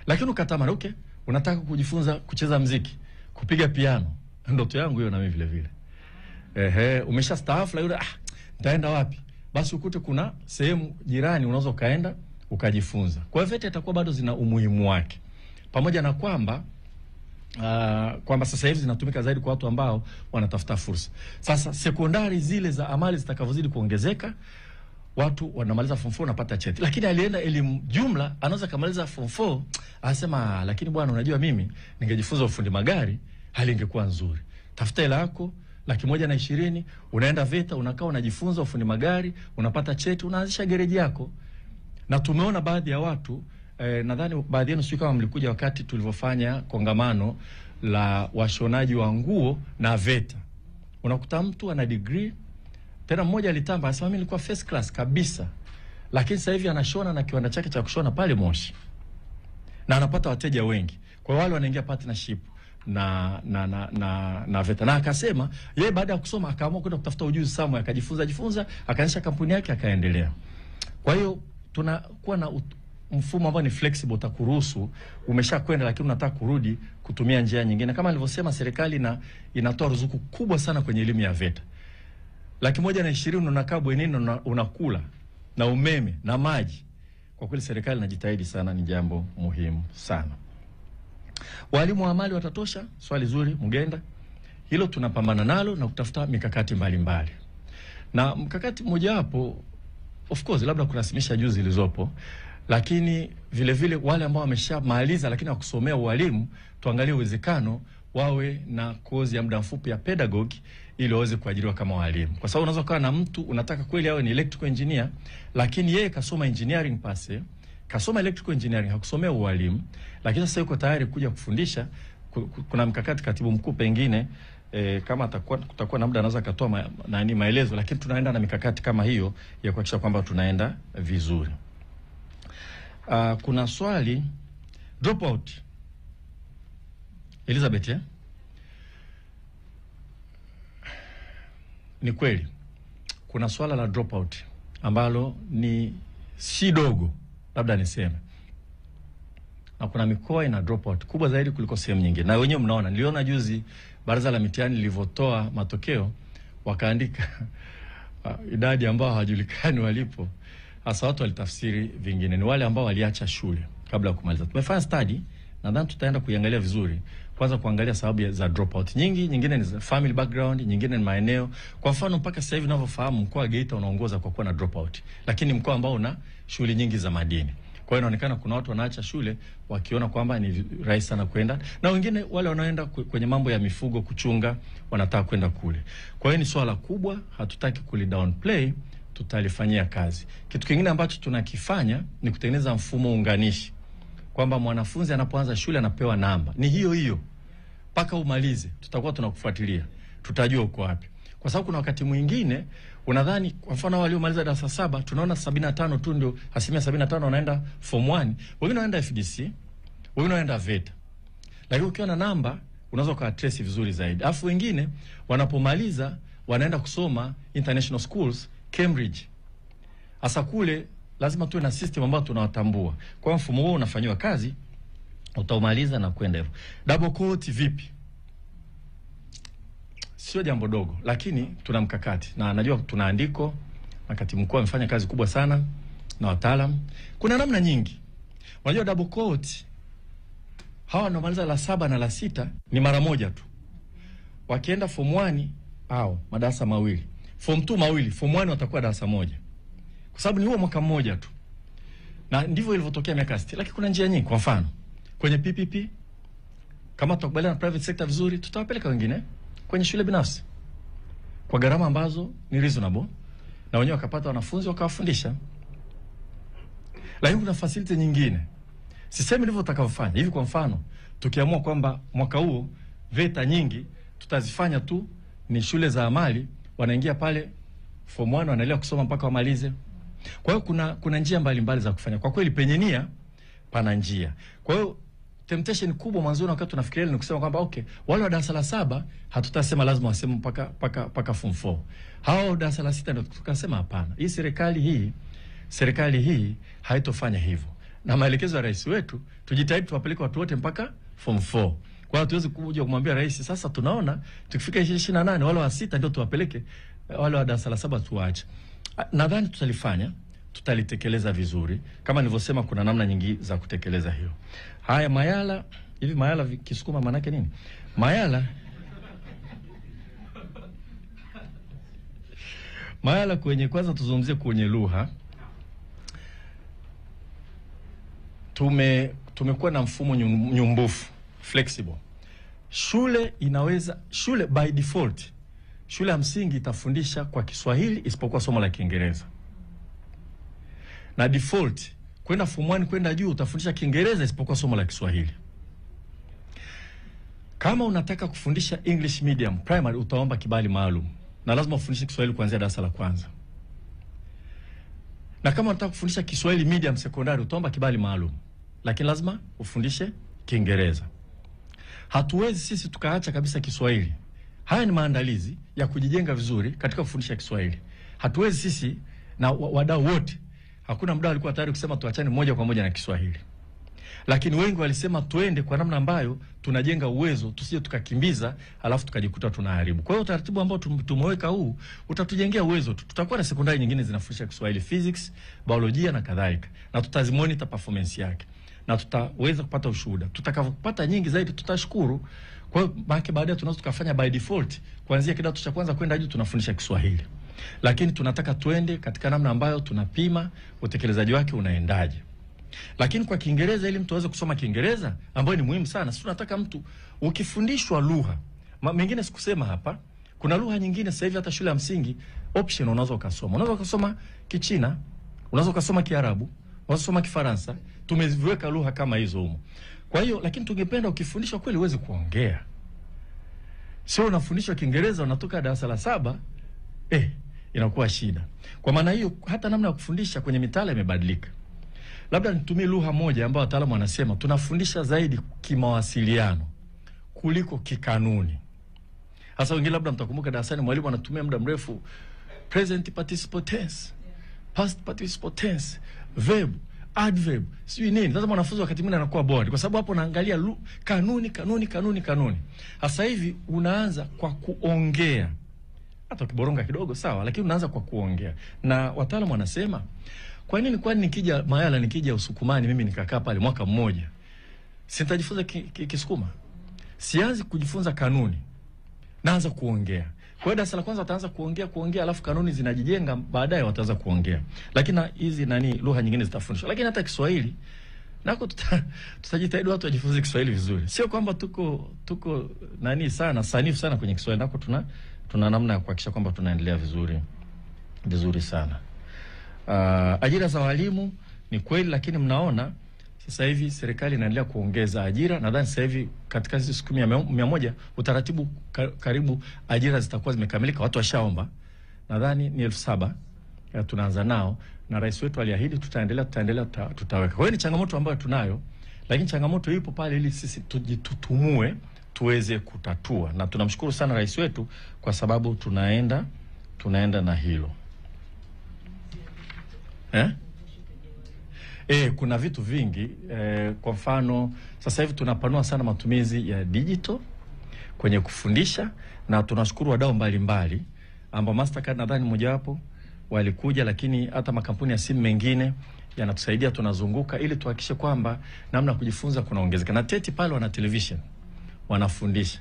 lakini ukatamani, okay, unataka kujifunza kucheza muziki, kupiga piano, ndoto yangu hiyo na mimi vile vile. Umeshastaafu, la nitaenda wapi? Basi ukute kuna sehemu jirani unaweza kaenda ukajifunza. Kwa hivyo VETA itakuwa bado zina umuhimu wake, pamoja na kwamba sasa hivi zinatumika zaidi kwa watu ambao wanatafuta fursa. Sasa sekondari zile za amali zitakavozidi kuongezeka, watu wanamaliza form 4 wanapata cheti. Lakini alienda elimu jumla, anaweza kamaliza form 4 anasema, lakini bwana, unajua mimi ningejifunza ufundi magari, hali ingekuwa nzuri. Tafuta hela yako 120,000, unaenda VETA, unakaa unajifunza ufundi magari, unapata cheti, unaanzisha gereji yako. Na tumeona baadhi ya watu nadhani baadhi yenu sio kama mlikuja wakati tulivyofanya kongamano la washonaji wa nguo na VETA. Unakuta mtu ana degree, tena mmoja alitamba anasema mimi nilikuwa first class kabisa, lakini sasa hivi anashona na kiwanda chake cha kushona pale Moshi, na anapata wateja wengi. Kwa wale wanaingia partnership na VETA. Na akasema yeye baada ya kusoma akaamua kwenda kutafuta ujuzi somewhere, akajifunza, akaanzisha kampuni yake, akaendelea. Kwa hiyo tunakuwa na mfumo ambao ni flexible, utakuruhusu umeshakwenda lakini unataka kurudi kutumia njia nyingine. Kama nilivyosema, serikali inatoa ruzuku kubwa sana kwenye elimu ya VETA. 120,000 unakaa bwenini unakula na umeme na maji. Kwa kweli serikali inajitahidi sana, ni jambo muhimu sana. Walimu wa amali watatosha? Swali zuri Mugenda. Hilo tunapambana nalo na kutafuta mikakati mbalimbali. Na mkakati mmoja hapo, of course, labda kurasimisha juzi zilizopo, lakini vile vile wale ambao wameshamaliza lakini hawakusomea ualimu, tuangalie uwezekano wawe na kozi ya muda mfupi ya pedagogy ili waweze kuajiriwa kama walimu. Kwa sababu unaweza kuwa na mtu unataka kweli awe ni electrical engineer, lakini yeye kasoma engineering pase, kasoma electrical engineering, hakusomea ualimu, lakini sasa yuko tayari kuja kufundisha. Kuna mkakati katibu mkuu pengine kama kutakuwa na muda anaweza katoa maelezo, lakini tunaenda na mikakati kama hiyo ya kuhakikisha kwamba tunaenda vizuri. Kuna swali dropout. Elizabeth, ni kweli kuna swala la dropout ambalo ni si dogo, labda niseme, na kuna mikoa ina dropout kubwa zaidi kuliko sehemu nyingine. Na wenyewe mnaona, niliona juzi baraza la mitihani lilivyotoa matokeo, wakaandika idadi ambao hawajulikani walipo. Hasa watu walitafsiri vingine, ni wale ambao waliacha shule kabla ya kumaliza. Tumefanya study, nadhani tutaenda kuiangalia vizuri. Kwanza kuangalia sababu za dropout. Nyingine ni family background, nyingine ni maeneo. Kwa mfano mpaka sasa hivi ninavyofahamu, mkoa wa Geita unaongoza kwa kuwa na dropout, lakini mkoa ambao una shule nyingi za madini. Kwa hiyo inaonekana kuna watu wanaacha shule wakiona kwamba ni rahisi sana kwenda, na wengine wale wanaoenda kwenye mambo ya mifugo kuchunga wanataka kwenda kule. Kwa hiyo ni swala kubwa, hatutaki downplay, tutalifanyia kazi. Kitu kingine ambacho tunakifanya ni kutengeneza mfumo unganishi, kwamba mwanafunzi anapoanza shule anapewa namba ni hiyo mpaka umalize. Tutakuwa tunakufuatilia, tutajua uko wapi. Kwa sababu kuna wakati mwingine unadhani, kwa mfano waliomaliza darasa 7 tunaona 75 tu ndio, 75% wanaenda form 1, wengine wanaenda FDC, wengine wanaenda VETA. Lakini ukiwa na namba unaweza kuaddress vizuri zaidi. Alafu wengine wanapomaliza wanaenda kusoma international schools, Cambridge. Hasa kule lazima tuwe na system ambayo tunawatambua. Kwa mfumo huo unafanywa kazi, utaumaliza na kwenda hivyo. Double quote vipi? Sio jambo dogo, lakini tuna mkakati. Na najua tuna andiko, na katibu mkuu amefanya kazi kubwa sana na wataalamu. Kuna namna nyingi. Unajua double quote, hawa wanaomaliza la 7 na la 6 ni mara moja tu. Wakienda form 1 au madarasa mawili, form 2 mawili, form 1 watakuwa darasa moja. Kwa sababu ni huo mwaka mmoja tu. Na ndivyo ilivyotokea miaka 60. Lakini kuna njia nyingi. Kwa mfano, kwenye PPP, kama tutakubaliana na private sector vizuri, tutawapeleka wengine kwenye shule binafsi kwa gharama ambazo ni reasonable, na wenyewe wakapata wanafunzi wakawafundisha. Lakini kuna facility nyingine. Sisemi ndivyo tutakavyofanya. Hivi kwa mfano, tukiamua kwamba mwaka huo VETA nyingi tutazifanya tu ni shule za amali, wanaingia pale form 1 wanaendelea kusoma mpaka wamalize. Kwa hiyo kuna njia mbalimbali za kufanya. Kwa kweli penye nia pana njia. Kwa hiyo temptation kubwa mwanzoni wakati tunafikiria ni kusema kwamba okay, wale wa darasa la 7 hatutasema lazima waseme mpaka form 4. Hao darasa la 6 ndio tukasema hapana. Hii serikali hii haitofanya hivyo. Na maelekezo ya rais wetu, tujitahidi tuwapeleke watu wote mpaka form 4. Kwa hiyo tuweze kuja kumwambia rais, sasa tunaona tukifika 28 wale wa 6 ndio tuwapeleke, wale wa darasa la 7 tuache. Nadhani tutalifanya, tutalitekeleza vizuri. Kama nilivyosema, kuna namna nyingi za kutekeleza hiyo. Haya, Mayala, hivi Mayala Kisukuma maana yake nini? Mayala kwenye, kwanza tuzungumzie kwenye lugha. Tumekuwa na mfumo nyumbufu, flexible. Shule by default, shule ya msingi itafundisha kwa Kiswahili isipokuwa somo la Kiingereza. Na default, kwenda form 1 kwenda juu utafundisha Kiingereza isipokuwa somo la Kiswahili. Kama unataka kufundisha English medium primary, utaomba kibali maalum. Na lazima ufundishe Kiswahili kuanzia darasa la kwanza. Na kama unataka kufundisha Kiswahili medium secondary, utaomba kibali maalum. Lakini lazima ufundishe Kiingereza. Hatuwezi sisi tukaacha kabisa Kiswahili. Haya ni maandalizi ya kujijenga vizuri katika kufundisha Kiswahili. Hatuwezi sisi na wadau wote, hakuna mdau alikuwa tayari kusema tuachane moja kwa moja na Kiswahili. Lakini wengi walisema tuende kwa namna ambayo tunajenga uwezo, tusije tukakimbiza alafu tukajikuta tunaharibu. Kwa hiyo utaratibu ambao tumeweka huu utatujengea uwezo. Tutakuwa na sekondari nyingine zinafundisha Kiswahili, physics, biolojia na kadhalika. Na tutazimonitor performance yake. Na tutaweza kupata ushuhuda. Tutakapopata nyingi zaidi tutashukuru. Kwa hiyo baadaye tunaweza tukafanya by default, kuanzia kidato cha kwanza kwenda juu tunafundisha Kiswahili. Lakini tunataka tuende katika namna ambayo tunapima utekelezaji wake unaendaje. Lakini kwa Kiingereza, ili mtu aweze kusoma Kiingereza, ambayo ni muhimu sana, sisi tunataka mtu ukifundishwa lugha. Mengine sikusema hapa, kuna lugha nyingine sasa hivi hata shule ya msingi option unaweza ukasoma. Unaweza ukasoma Kichina, unaweza ukasoma Kiarabu, unaweza kusoma Kifaransa. Tumeziweka lugha kama hizo humo. Kwa hiyo, lakini tungependa ukifundishwa kweli uweze kuongea. Sio unafundishwa Kiingereza unatoka darasa la 7, inakuwa shida. Kwa maana hiyo hata namna ya kufundisha kwenye mitaala imebadilika. Labda nitumie lugha moja ambayo wataalamu wanasema tunafundisha zaidi kimawasiliano kuliko kikanuni. Hasa wengine labda mtakumbuka darasani mwalimu anatumia muda mrefu present participle tense, past participle tense, verb, adverb, sio nini. Sasa mwanafunzi wakati mwingine anakuwa bored kwa sababu hapo naangalia kanuni. Hasa hivi unaanza kwa kuongea. Hata ukiboronga kidogo sawa, lakini unaanza kwa kuongea. Na wataalamu wanasema, kwa nini nikija Mayala, nikija Usukumani mimi nikakaa pale mwaka mmoja, sitajifunza Kisukuma? Sianzi kujifunza kanuni, naanza kuongea. Kwa hiyo darasa la kwanza wataanza kuongea alafu kanuni zinajijenga, baadaye wataanza kuongea. Lakini hizi lugha nyingine zitafundishwa. Lakini hata Kiswahili nako tutajitahidi watu wajifunze Kiswahili vizuri. Sio kwamba tuko sanifu sana kwenye Kiswahili, nako tuna namna ya kuhakikisha kwamba tunaendelea vizuri sana. Ajira za walimu ni kweli, lakini mnaona sasa hivi serikali inaendelea kuongeza ajira. Nadhani sasa hivi katika siku 100 utaratibu karibu ajira zitakuwa zimekamilika, watu washaomba. Nadhani ni 7,000 tunaanza nao, na rais wetu aliahidi tutaweka. Kwa hiyo ni changamoto ambayo tunayo, lakini changamoto ipo pale ili sisi tujitutumue, tuweze kutatua, na tunamshukuru sana rais wetu kwa sababu tunaenda na hilo. Kuna vitu vingi, kwa mfano sasa hivi tunapanua sana matumizi ya digital kwenye kufundisha, na tunashukuru wadau mbalimbali ambao Mastercard nadhani mmoja wapo walikuja, lakini hata makampuni ya simu mengine yanatusaidia, tunazunguka ili tuhakikishe kwamba namna kujifunza kunaongezeka. Na TET pale wana television wanafundisha,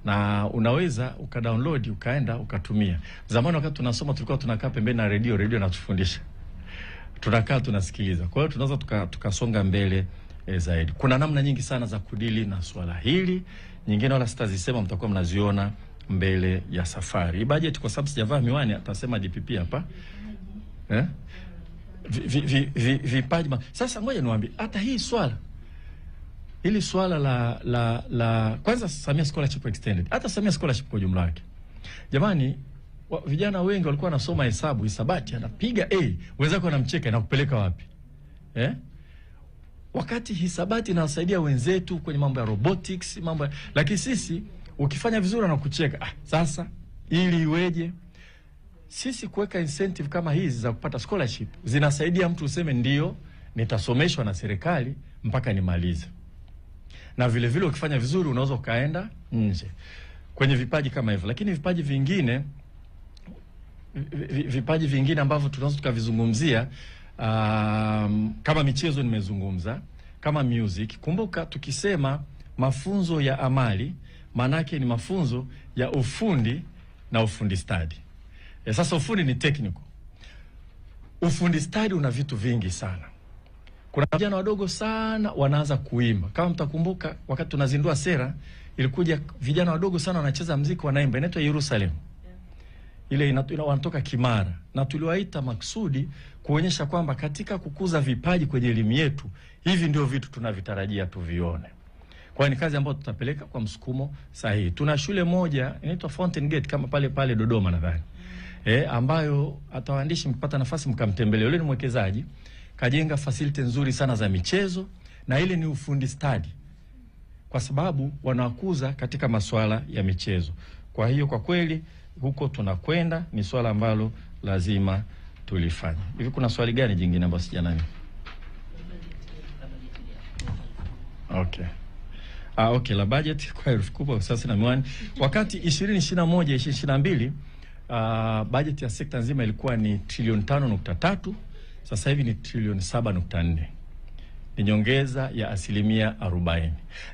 na unaweza ukadownload ukaenda ukatumia. Zamani wakati tunasoma tulikuwa tunakaa pembeni na radio inatufundisha, tunakaa tunasikiliza. Kwa hiyo tunaweza tukasonga mbele zaidi. Kuna namna nyingi sana za kudili na swala hili, nyingine wala sitazisema, mtakuwa mnaziona mbele ya safari. Budget, kwa sababu sijavaa miwani, atasema DPP hapa. Vipaji. Sasa ngoja niwaambie, hata hili swala la kwanza Samia Scholarship Extended, hata Samia Scholarship kwa jumla yake. Jamani, vijana wengi walikuwa wanasoma hisabati, anapiga wenzako wanamcheka na kupeleka wapi? Wakati hisabati inawasaidia wenzetu kwenye mambo ya robotics, lakini sisi ukifanya vizuri na kucheka. Sasa ili iweje? Sisi kuweka incentive kama hizi za kupata scholarship zinasaidia mtu useme ndio nitasomeshwa na serikali mpaka nimalize. Na vile vile ukifanya vizuri unaweza ukaenda nje kwenye vipaji kama hivyo. Lakini vipaji vingine ambavyo tunaweza tukavizungumzia, kama michezo nimezungumza, kama music. Kumbuka tukisema mafunzo ya amali, manake ni mafunzo ya ufundi na ufundi stadi. Sasa ufundi ni technical. Ufundi stadi una vitu vingi sana. Kuna vijana wadogo sana wanaanza kuimba. Kama mtakumbuka wakati tunazindua sera, ilikuja vijana wadogo sana wanacheza muziki, wanaimba, inaitwa Jerusalem. Ile wanatoka Kimara, na tuliwaita maksudi kuonyesha kwamba katika kukuza vipaji kwenye elimu yetu, hivi ndio vitu tunavitarajia tuvione. Kwa ni kazi ambayo tutapeleka kwa msukumo sahihi. Tuna shule moja inaitwa Fountain Gate kama pale Dodoma nadhani. Ambayo hata waandishi mkipata nafasi mkamtembelee. Yule ni mwekezaji, kajenga facility nzuri sana za michezo, na ile ni ufundi stadi, kwa sababu wanakuza katika masuala ya michezo. Kwa hiyo kwa kweli huko tunakwenda, ni swala ambalo lazima tulifanye. Hivi kuna swali gani jingine ambalo sijanani? Okay, la budget kwa herufi kubwa sasa na miwani. Wakati 2021 2022 budget ya sekta nzima ilikuwa ni trilioni 5.3, sasa hivi ni trilioni 7.4. Ni nyongeza ya 40%.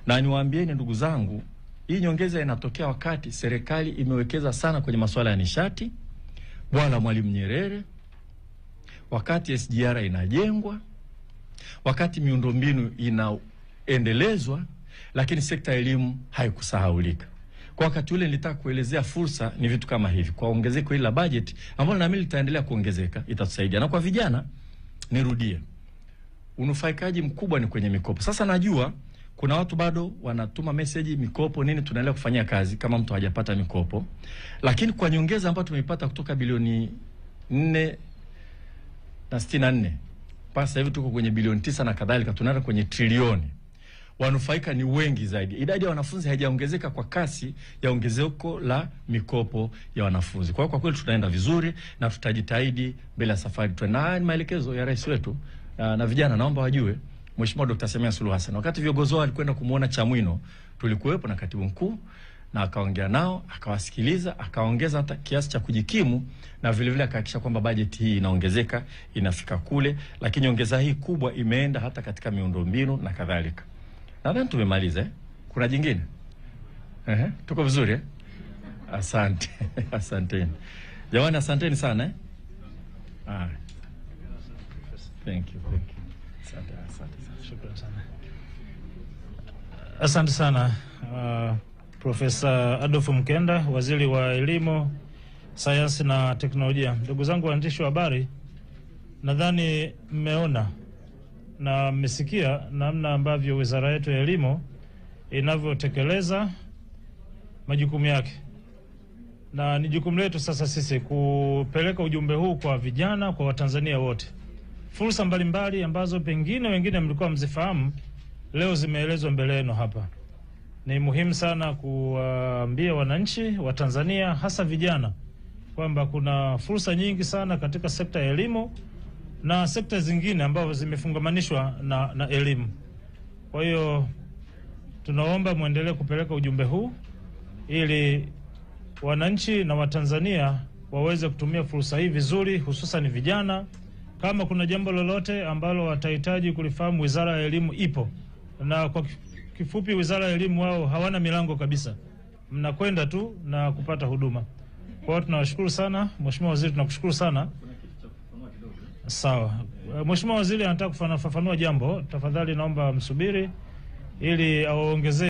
Na niwaambieni ndugu zangu, hii nyongeza inatokea wakati serikali imewekeza sana kwenye masuala ya nishati, Bwana Mwalimu Nyerere, wakati SGR inajengwa, wakati miundombinu inaendelezwa, lakini sekta ya elimu haikusahaulika. Kwa wakati ule nilitaka kuelezea fursa ni vitu kama hivi. Kwa ongezeko hili la budget ambalo naamini litaendelea kuongezeka, itatusaidia. Na kwa vijana nirudie, unufaikaji mkubwa ni kwenye mikopo. Sasa najua kuna watu bado wanatuma message mikopo nini, tunaendelea kufanyia kazi kama mtu hajapata mikopo. Lakini kwa nyongeza ambayo tumeipata kutoka bilioni 4.64 mpaka sasa hivi tuko kwenye bilioni 9 na kadhalika, tunaenda kwenye trilioni. Wanufaika ni wengi zaidi. Idadi ya wanafunzi haijaongezeka kwa kasi ya ongezeko la mikopo ya wanafunzi. Kwa hiyo kwa kweli tunaenda vizuri na tutajitahidi mbele ya safari. Tuna maelekezo ya rais wetu, na vijana naomba wajue, Mheshimiwa Dr. Samia Suluhu Hassan wakati viongozi wao walikwenda kumuona Chamwino, tulikuwepo na katibu mkuu, na akaongea nao, akawasikiliza, akaongeza hata kiasi cha kujikimu, na vile vile akahakikisha kwamba bajeti hii inaongezeka, inafika kule. Lakini ongeza hii kubwa imeenda hata katika miundombinu na kadhalika. Nadhani tumemaliza. Kuna jingine? Tuko vizuri? Asante. Asanteni. Jamani, asanteni sana. Thank you. Asante sana. Shukrani sana. Asante sana Profesa Adolf Mkenda, Waziri wa Elimu, Sayansi na Teknolojia. Ndugu zangu waandishi wa habari, nadhani mmeona na mmesikia namna ambavyo wizara yetu ya elimu inavyotekeleza majukumu yake. Na ni jukumu letu sasa sisi kupeleka ujumbe huu kwa vijana, kwa Watanzania wote. Fursa mbalimbali ambazo pengine wengine mlikuwa mzifahamu leo zimeelezwa mbele yenu hapa. ni muhimu sana kuambia wananchi wa Tanzania hasa vijana kwamba kuna fursa nyingi sana katika sekta ya elimu na sekta zingine ambazo zimefungamanishwa na elimu. Kwa hiyo tunaomba muendelee kupeleka ujumbe huu ili wananchi na Watanzania waweze kutumia fursa hii vizuri, hususan vijana. Kama kuna jambo lolote ambalo watahitaji kulifahamu, Wizara ya Elimu ipo. Na kwa kifupi, Wizara ya Elimu wao hawana milango kabisa. Mnakwenda tu na kupata huduma. Kwa hiyo tunawashukuru sana. Mheshimiwa Waziri, tunakushukuru sana. Sawa. Mheshimiwa Waziri anataka kufafanua jambo. Tafadhali naomba msubiri ili aongezee